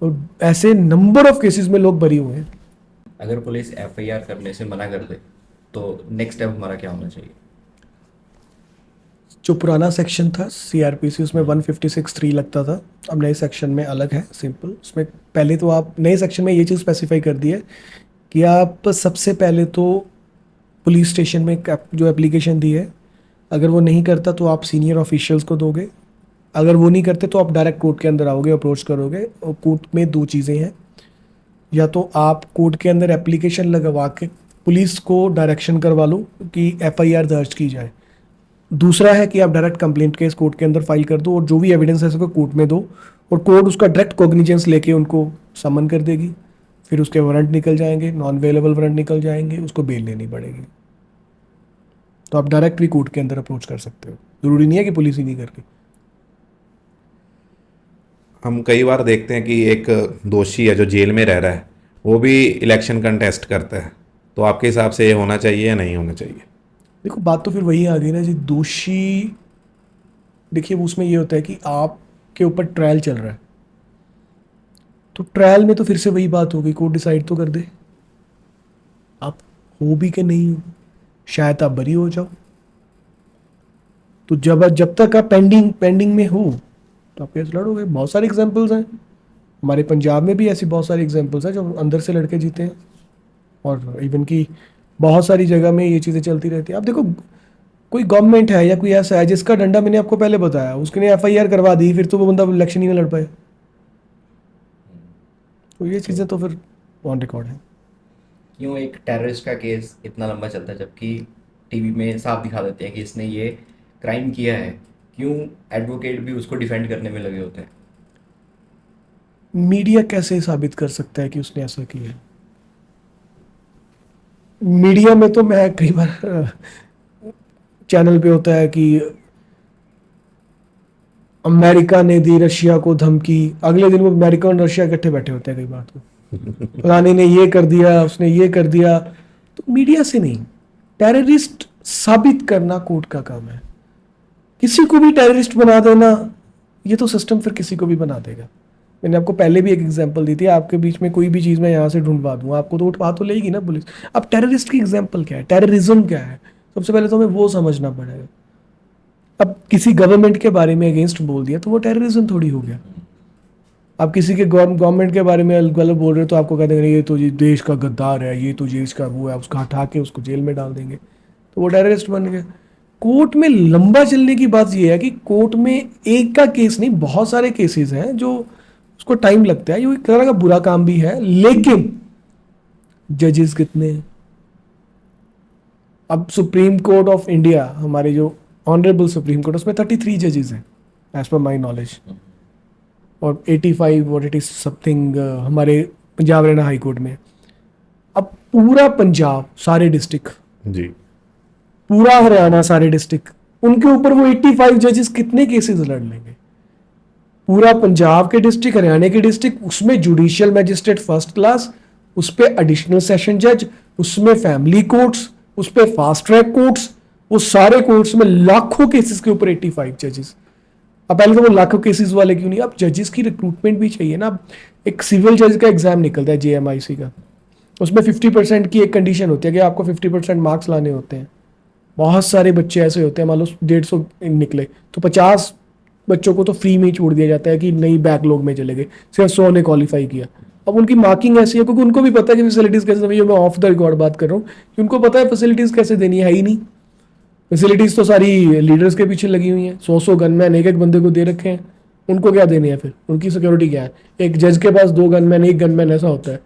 तो ऐसे नंबर ऑफ केसेस में लोग बरी हुए हैं। अगर पुलिस FIR करने से मना कर दे तो नेक्स्ट स्टेप हमारा क्या होना चाहिए? जो पुराना सेक्शन था सीआरपीसी, उसमें 156(3) लगता था। अब नए सेक्शन में अलग है, सिंपल। उसमें पहले तो आप नए सेक्शन में ये चीज़ स्पेसिफाई कर दी है कि आप सबसे पहले तो पुलिस स्टेशन में जो एप्लीकेशन दी है, अगर वो नहीं करता तो आप सीनियर ऑफिशियल्स को दोगे, अगर वो नहीं करते तो आप डायरेक्ट कोर्ट के अंदर आओगे, अप्रोच करोगे। और कोर्ट में दो चीज़ें हैं, या तो आप कोर्ट के अंदर एप्लीकेशन लगवा के पुलिस को डायरेक्शन करवा लो कि एफआईआर दर्ज की जाए, दूसरा है कि आप डायरेक्ट कंप्लेंट केस कोर्ट के अंदर फाइल कर दो और जो भी एविडेंस है उसको कोर्ट में दो, और कोर्ट उसका डायरेक्ट कॉग्निजेंस लेके उनको समन कर देगी। फिर उसके वारंट निकल जाएंगे, नॉन अवेलेबल वारंट निकल जाएंगे, उसको बेल लेनी पड़ेगी। तो आप डायरेक्ट भी कोर्ट के अंदर अप्रोच कर सकते हो, जरूरी नहीं है कि पुलिस ही नहीं करके। हम कई बार देखते हैं कि एक दोषी है जो जेल में रह रहा है, वो भी इलेक्शन कंटेस्ट करता है, तो आपके हिसाब से ये होना चाहिए या नहीं होना चाहिए? देखो, बात तो फिर वही आ गई ना जी, दोषी। देखिए, वो उसमें ये होता है कि आपके ऊपर ट्रायल चल रहा है, तो ट्रायल में तो फिर से वही बात होगी, कोर्ट डिसाइड तो कर दे आप हो भी कि नहीं हो, शायद आप बरी हो जाओ। तो जब तक आप पेंडिंग में हो तो आप केस लड़ोगे। बहुत सारे एग्जांपल्स हैं, हमारे पंजाब में भी ऐसी बहुत सारी एग्जांपल्स हैं जो अंदर से लड़के जीते हैं, और इवन की बहुत सारी जगह में ये चीज़ें चलती रहती हैं। आप देखो, कोई गवर्नमेंट है या कोई ऐसा है जिसका डंडा मैंने आपको पहले बताया, उसने एफआईआर करवा दी, फिर तो वो बंदा इलेक्शन ही ना लड़ पाए। तो ये चीज़ें तो फिर ऑन रिकॉर्ड है। क्यों एक टेररिस्ट का केस इतना लंबा चलता है जबकि टीवी में साफ दिखा देते हैं कि इसने ये क्राइम किया है? क्यों एडवोकेट भी उसको डिफेंड करने में लगे होते हैं? मीडिया कैसे साबित कर सकता है कि उसने ऐसा किया है? मीडिया में तो मैं कई बार चैनल पे होता है कि अमेरिका ने दी रशिया को धमकी, अगले दिन वो अमेरिका और रशिया इकट्ठे बैठे होते हैं कई बार, तो फलाने ने ये कर दिया, उसने ये कर दिया। तो मीडिया से नहीं, टेररिस्ट साबित करना कोर्ट का काम है। किसी को भी टेररिस्ट बना देना, ये तो सिस्टम फिर किसी को भी बना देगा। मैंने आपको पहले भी एक एग्जांपल दी थी, आपके बीच में कोई भी चीज़ मैं यहाँ से ढूंढवा दूँ, आपको तो उठवा तो लेगी ना पुलिस। अब टेररिस्ट की एग्जांपल क्या है, टेररिज्म क्या है, सबसे पहले तो हमें वो समझना पड़ेगा। अब किसी गवर्नमेंट के बारे में अगेंस्ट बोल दिया तो वो टेररिज्म थोड़ी हो गया। आप किसी के गवर्नमेंट के बारे में गलत बोल रहे हो तो आपको कह देंगे ये तो जी देश का गद्दार है, ये तो देश का वो है, उसका हटा के उसको जेल में डाल देंगे, तो वो टेररिस्ट बन गया। कोर्ट में लंबा चलने की बात ये है कि कोर्ट में एक का केस नहीं, बहुत सारे केसेस हैं जो उसको टाइम लगता है, ये एक तरह का बुरा काम भी है। लेकिन जजेस कितने हैं? अब सुप्रीम कोर्ट ऑफ इंडिया, हमारे जो ऑनरेबल सुप्रीम कोर्ट, उसमें 33 जजेस हैं एज पर माई नॉलेज, और 85 और 80 समथिंग हमारे पंजाब हरियाणा हाई कोर्ट में। अब पूरा पंजाब सारे डिस्ट्रिक्ट, जी। पूरा हरियाणा सारे डिस्ट्रिक्ट, उनके ऊपर वो 85 जजेस कितने केसेस लड़ लेंगे? पूरा पंजाब के डिस्ट्रिक्ट, हरियाणा के डिस्ट्रिक्ट, उसमें जुडिशियल मैजिस्ट्रेट फर्स्ट क्लास, उस पर एडिशनल सेशन जज, उसमें फैमिली कोर्ट्स, उस पर फास्ट ट्रैक कोर्ट्स, वो सारे कोर्ट्स में लाखों केसेस के ऊपर 85 जजेस। अब पहले तो वो लाखों केसेस वाले क्यों नहीं, अब जजेस की रिक्रूटमेंट भी चाहिए ना। अब एक सिविल जज का एग्जाम निकलता है JMIC का, उसमें 50% की एक कंडीशन होती है कि आपको 50% मार्क्स लाने होते हैं। बहुत सारे बच्चे ऐसे होते हैं, मान लो 150 निकले तो 50 बच्चों को तो फ्री में ही छोड़ दिया जाता है कि नहीं बैकलॉग में चले गए, सिर्फ 100 ने क्वालिफाई किया। अब उनकी मार्किंग ऐसी है क्योंकि उनको भी पता है कि फैसिलिटीज़ कैसे देनी है। मैं ऑफ द रिकॉर्ड बात कर रहा हूँ कि उनको पता है फैसिलिटीज़ कैसे देनी है ही नहीं। फैसिलिटीज़ तो सारी लीडर्स के पीछे लगी हुई हैं, 100 गनमैन एक एक बंदे को दे रखे हैं, उनको क्या देने हैं फिर? उनकी सिक्योरिटी क्या है? एक जज के पास 2 गनमैन, 1 गनमैन ऐसा होता है,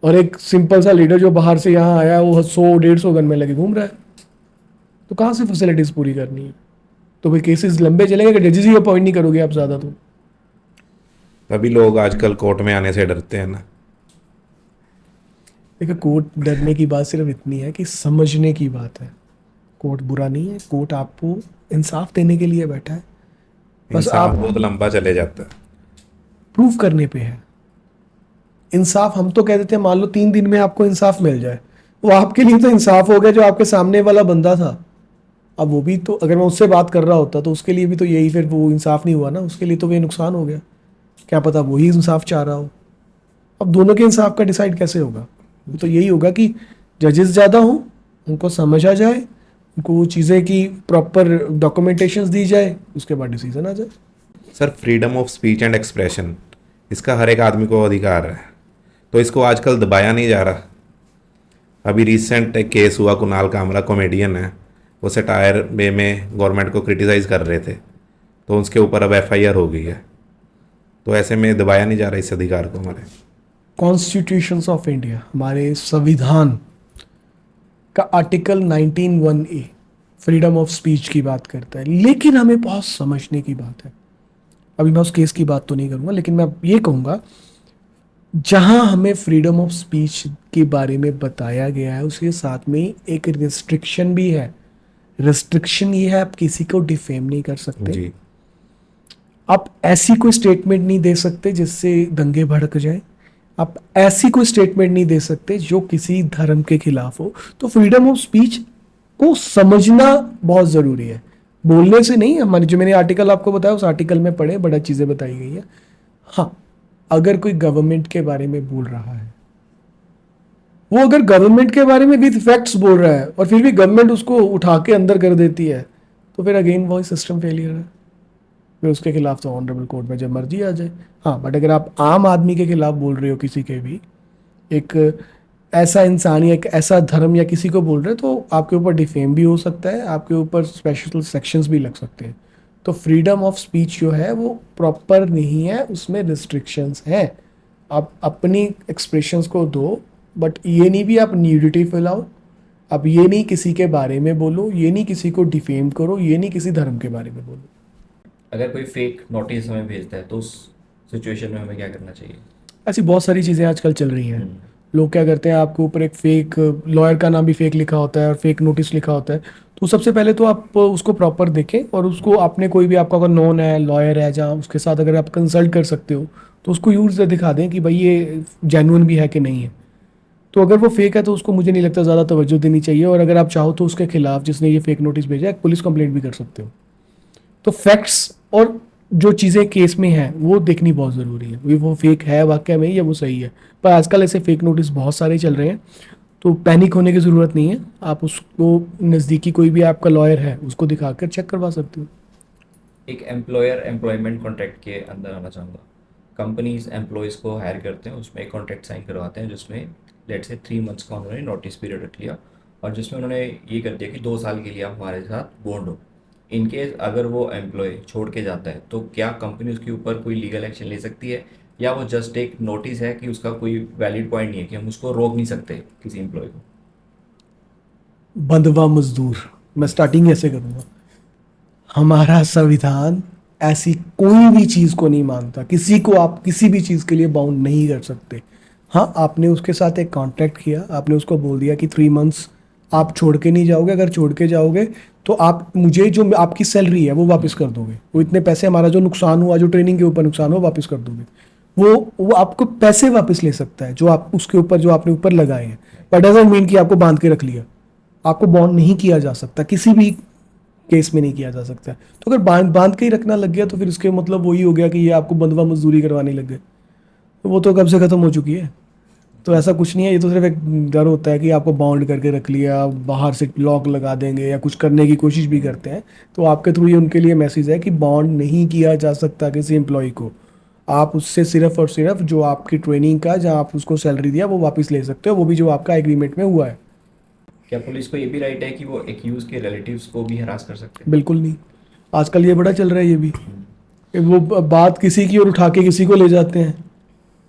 और एक सिंपल सा लीडर जो बाहर से यहाँ आया वो 100-150 गनमैन लेके घूम रहा है। तो कहाँ से फैसिलिटीज़ पूरी करनी है? तो भाई केसेस लंबे चलेंगे कि जजेस ही अपॉइंट नहीं करोगे आप ज़्यादा? तो तभी लोग आजकल कोर्ट में आने से डरते हैं ना। देखिए, कोर्ट डरने की बात सिर्फ इतनी है कि समझने की बात है। कोर्ट बुरा नहीं है, कोर्ट आपको इंसाफ देने के लिए बैठा है, बस इंसाफ आप बहुत लंबा चले जाता है। प्रूफ करने पे है। इंसाफ हम तो कह देते हैं मान लो 3 दिन में आपको इंसाफ मिल जाए, वो आपके लिए तो इंसाफ हो गया जो आपके सामने वाला बंदा था। अब वो भी तो, अगर मैं उससे बात कर रहा होता तो उसके लिए भी तो यही, फिर वो इंसाफ नहीं हुआ ना, उसके लिए तो वो नुकसान हो गया। क्या पता वही इंसाफ चाह रहा हो। अब दोनों के इंसाफ का डिसाइड कैसे होगा? वो तो यही होगा कि जजेस ज़्यादा हों, उनको समझ आ जाए, उनको वो चीज़ें की प्रॉपर डॉक्यूमेंटेशन दी जाए, उसके बाद डिसीजन आ जाए। Sir freedom of speech and expression, इसका हर एक आदमी को अधिकार है, तो इसको आजकल दबाया नहीं जा रहा। अभी रिसेंट एक केस हुआ, कुणाल कामरा कॉमेडियन है, वो सटायर वे में गवर्नमेंट को क्रिटिसाइज़ कर रहे थे, तो उसके ऊपर अब FIR हो गई है। तो ऐसे में दबाया नहीं जा रहा इस अधिकार को हमारे। कॉन्स्टिट्यूशंस ऑफ इंडिया, हमारे संविधान का article 19(1)(a) freedom of speech की बात करता है, लेकिन हमें बहुत समझने की बात है। अभी मैं उस केस की बात तो नहीं करूंगा, लेकिन मैं ये कहूंगा जहां हमें फ्रीडम ऑफ स्पीच के बारे में बताया गया है, उसके साथ में एक रिस्ट्रिक्शन भी है। रिस्ट्रिक्शन ये है, आप किसी को डिफेम नहीं कर सकते, जी। आप ऐसी कोई स्टेटमेंट नहीं दे सकते जिससे दंगे भड़क जाए, आप ऐसी कोई स्टेटमेंट नहीं दे सकते जो किसी धर्म के खिलाफ हो। तो फ्रीडम ऑफ स्पीच को समझना बहुत ज़रूरी है, बोलने से नहीं। हमारे जो मैंने आर्टिकल आपको बताया, उस आर्टिकल में पढ़े, बड़ा चीज़ें बताई गई है। हाँ, अगर कोई गवर्नमेंट के बारे में बोल रहा है, वो अगर गवर्नमेंट के बारे में विद फैक्ट्स बोल रहा है और फिर भी गवर्नमेंट उसको उठा के अंदर कर देती है, तो फिर अगेन वही सिस्टम फेलियर है। फिर उसके खिलाफ तो ऑनरेबल कोर्ट में जब मर्जी आ जाए। हाँ, बट अगर आप आम आदमी के खिलाफ बोल रहे हो, किसी के भी, एक ऐसा इंसान या एक ऐसा धर्म या किसी को बोल रहे हो, तो आपके ऊपर डिफेम भी हो सकता है, आपके ऊपर स्पेशल सेक्शंस भी लग सकते हैं। तो फ्रीडम ऑफ स्पीच जो है वो प्रॉपर नहीं है, उसमें रिस्ट्रिक्शंस हैं। आप अपनी एक्सप्रेशंस को दो, बट ये नहीं भी आप न्यूडिटी फैलाओ, आप ये नहीं किसी के बारे में बोलो, ये नहीं किसी को डिफेम करो, ये नहीं किसी धर्म के बारे में बोलो। अगर कोई फेक नोटिस हमें भेजता है तो उस सिचुएशन में हमें क्या करना चाहिए? ऐसी बहुत सारी चीज़ें आजकल चल रही हैं। लोग क्या करते हैं, आपके ऊपर एक फेक लॉयर का नाम भी फेक लिखा होता है और फेक नोटिस लिखा होता है। तो सबसे पहले तो आप उसको प्रॉपर देखें, और उसको आपने कोई भी आपका अगर नोन है, लॉयर है, जहाँ उसके साथ अगर आप कंसल्ट कर सकते हो, तो उसको यूज़ दिखा दें कि भाई ये जेन्युइन भी है कि नहीं है। तो अगर वो फेक है तो उसको मुझे नहीं लगता ज़्यादा तवज्जो देनी चाहिए, और अगर आप चाहो तो उसके खिलाफ, जिसने ये फेक नोटिस भेजा है, पुलिस कंप्लेंट भी कर सकते हो। तो फैक्ट्स और जो चीज़ें केस में हैं वो देखनी बहुत ज़रूरी है, वो फेक है वाकई में या वो सही है। पर आजकल ऐसे फेक नोटिस बहुत सारे चल रहे हैं, तो पैनिक होने की ज़रूरत नहीं है। आप उसको नज़दीकी कोई भी आपका लॉयर है उसको दिखाकर चेक करवा सकते हो। एक एम्प्लॉयर एम्प्लॉयमेंट कॉन्ट्रैक्ट के अंदर आना चाहूँगा। कंपनीज एम्प्लॉयज़ को हायर करते हैं, उसमें एक कॉन्ट्रैक्ट साइन करवाते हैं जिसमें लेट से 3 मंथ्स का उन्होंने नोटिस पीरियड रख लिया, और जिसमें उन्होंने ये कर दिया कि 2 साल के लिए आप हमारे साथ बॉन्ड हो। इनकेस अगर वो एम्प्लॉय छोड़ के जाता है तो क्या कंपनी उसके ऊपर कोई लीगल एक्शन ले सकती है, या वो जस्ट एक नोटिस है कि उसका कोई वैलिड पॉइंट नहीं है कि हम उसको रोक नहीं सकते किसी एम्प्लॉय को? बंधवा मजदूर, मैं स्टार्टिंग ऐसे करूँगा। हमारा संविधान ऐसी कोई भी चीज़ को नहीं मानता, किसी को आप किसी भी चीज़ के लिए बाउंड नहीं कर सकते। हाँ, आपने उसके साथ एक कॉन्ट्रैक्ट किया, आपने उसको बोल दिया कि 3 मंथ्स आप छोड़ के नहीं जाओगे, अगर छोड़ के जाओगे तो आप मुझे जो आपकी सैलरी है वो वापस कर दोगे, वो इतने पैसे, हमारा जो नुकसान हुआ, जो ट्रेनिंग के ऊपर नुकसान हुआ, वापस कर दोगे। वो आपको पैसे वापस ले सकता है जो आप उसके ऊपर, जो आपने ऊपर लगाए हैं, बट डजंट मीन कि आपको बांध के रख लिया। आपको बॉन्ड नहीं किया जा सकता, किसी भी केस में नहीं किया जा सकता। तो अगर बांध के ही रखना लग गया तो फिर इसके मतलब वही हो गया कि ये आपको बंधवा मजदूरी करवाने लग गए, तो वो तो कब से ख़त्म हो चुकी है। तो ऐसा कुछ नहीं है, ये तो सिर्फ एक डर होता है कि आपको बाउंड करके रख लिया, बाहर से लॉक लगा देंगे या कुछ करने की कोशिश भी करते हैं। तो आपके थ्रू ये उनके लिए मैसेज है कि बाउंड नहीं किया जा सकता किसी एम्प्लॉय को। आप उससे सिर्फ और सिर्फ जो आपकी ट्रेनिंग का, जहाँ आप उसको सैलरी दिया, वो वापस ले सकते हो, वो भी जो आपका एग्रीमेंट में हुआ है। क्या पुलिस को ये भी राइट है कि वो एक्यूज के रिलेटिव्स को भी हरास कर सकते हैं? बिल्कुल नहीं, आजकल ये बड़ा चल रहा है ये भी, वो बात किसी की और उठा के किसी को ले जाते हैं।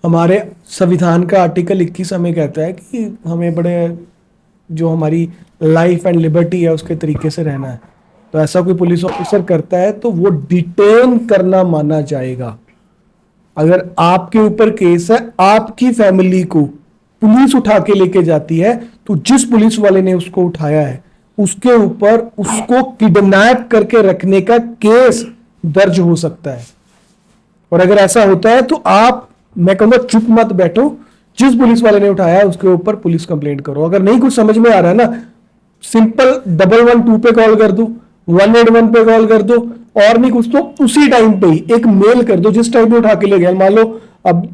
हमारे संविधान का आर्टिकल 21 हमें कहता है कि हमें बड़े, जो हमारी लाइफ एंड लिबर्टी है उसके तरीके से रहना है। तो ऐसा कोई पुलिस ऑफिसर करता है तो वो डिटेन करना माना जाएगा। अगर आपके ऊपर केस है, आपकी फैमिली को पुलिस उठा के लेके जाती है, तो जिस पुलिस वाले ने उसको उठाया है उसके ऊपर उसको किडनैप करके रखने का केस दर्ज हो सकता है। और अगर ऐसा होता है तो आप, मैं कहूंगा, चुप मत बैठो, जिस पुलिस वाले ने उठाया है उसके ऊपर पुलिस कंप्लेंट करो। अगर नहीं कुछ समझ में आ रहा है ना, सिंपल 112 पे कॉल कर दो, 181 पे कॉल कर दो, और नहीं कुछ तो उसी टाइम पे ही एक मेल कर दो जिस टाइम पे उठा के ले गया। मान लो अब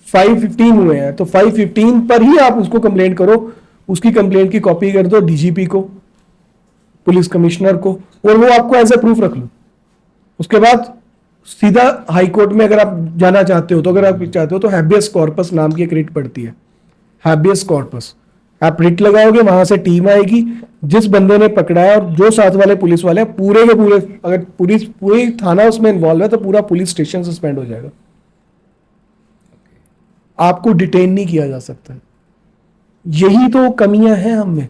5:15 हुए हैं तो 5:15 पर ही आप उसको कंप्लेंट करो, उसकी कंप्लेंट की कॉपी कर दो डीजीपी को, पुलिस कमिश्नर को, और वो आपको एज ए प्रूफ रख लो। उसके बाद सीधा हाई कोर्ट में अगर आप जाना चाहते हो, तो अगर आप चाहते हो तो हैबियस कॉर्पस नाम की एक रिट पड़ती है, हैबियस कॉर्पस। आप रिट लगाओगे, वहां से टीम आएगी, जिस बंदे ने पकड़ा है और जो साथ वाले पुलिस वाले हैं, पूरे के पूरे, अगर पुलिस पूरी थाना उसमें इन्वॉल्व है तो पूरा पुलिस स्टेशन सस्पेंड हो जाएगा, आपको डिटेन नहीं किया जा सकता। यही तो कमियां हैं हम में।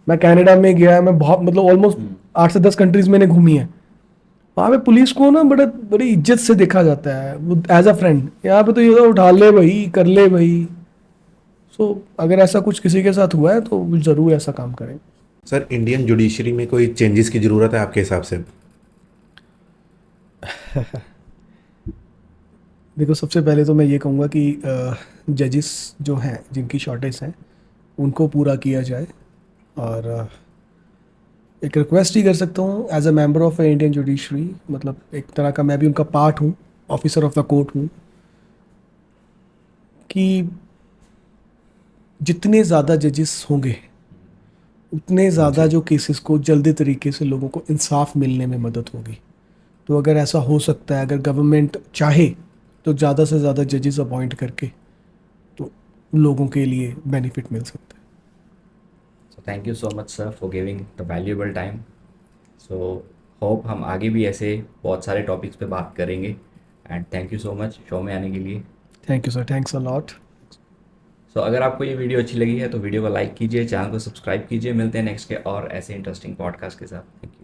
मैं कनाडा में गया, मैं बहुत मतलब ऑलमोस्ट 8 से 10 कंट्रीज मैंने घूमी है। वहां पे पुलिस को ना बड़ी इज्जत से देखा जाता है, वो एज अ फ्रेंड। यहाँ पे तो ये तो उठा ले भाई, कर ले भाई। सो अगर ऐसा कुछ किसी के साथ हुआ है तो जरूर ऐसा काम करें। सर, इंडियन जुडिशरी में कोई चेंजेस की ज़रूरत है आपके हिसाब से? देखो, सबसे पहले तो मैं ये कहूँगा कि जजेस जो हैं, जिनकी शॉर्टेज है, उनको पूरा किया जाए। और एक रिक्वेस्ट ही कर सकता हूँ as a member of Indian judiciary, मतलब एक तरह का मैं भी उनका पार्ट हूँ, ऑफिसर ऑफ द कोर्ट हूँ, कि जितने ज़्यादा जजेस होंगे उतने ज़्यादा जो केसेस को जल्दी तरीके से लोगों को इंसाफ मिलने में मदद होगी। तो अगर ऐसा हो सकता है, अगर गवर्नमेंट चाहे तो ज़्यादा से ज़्यादा जजेस अपॉइंट करके, तो लोगों के लिए बेनिफिट मिल सकता है। So thank you so much sir for giving the valuable time. So hope हम आगे भी ऐसे बहुत सारे टॉपिक्स पे बात करेंगे, and thank you so much show में आने के लिए। Thank you sir, thanks a lot. So अगर आपको ये वीडियो अच्छी लगी है तो वीडियो को लाइक कीजिए, चैनल को सब्सक्राइब कीजिए। मिलते हैं नेक्स्ट के और ऐसे इंटरेस्टिंग पॉडकास्ट के साथ। Thank you.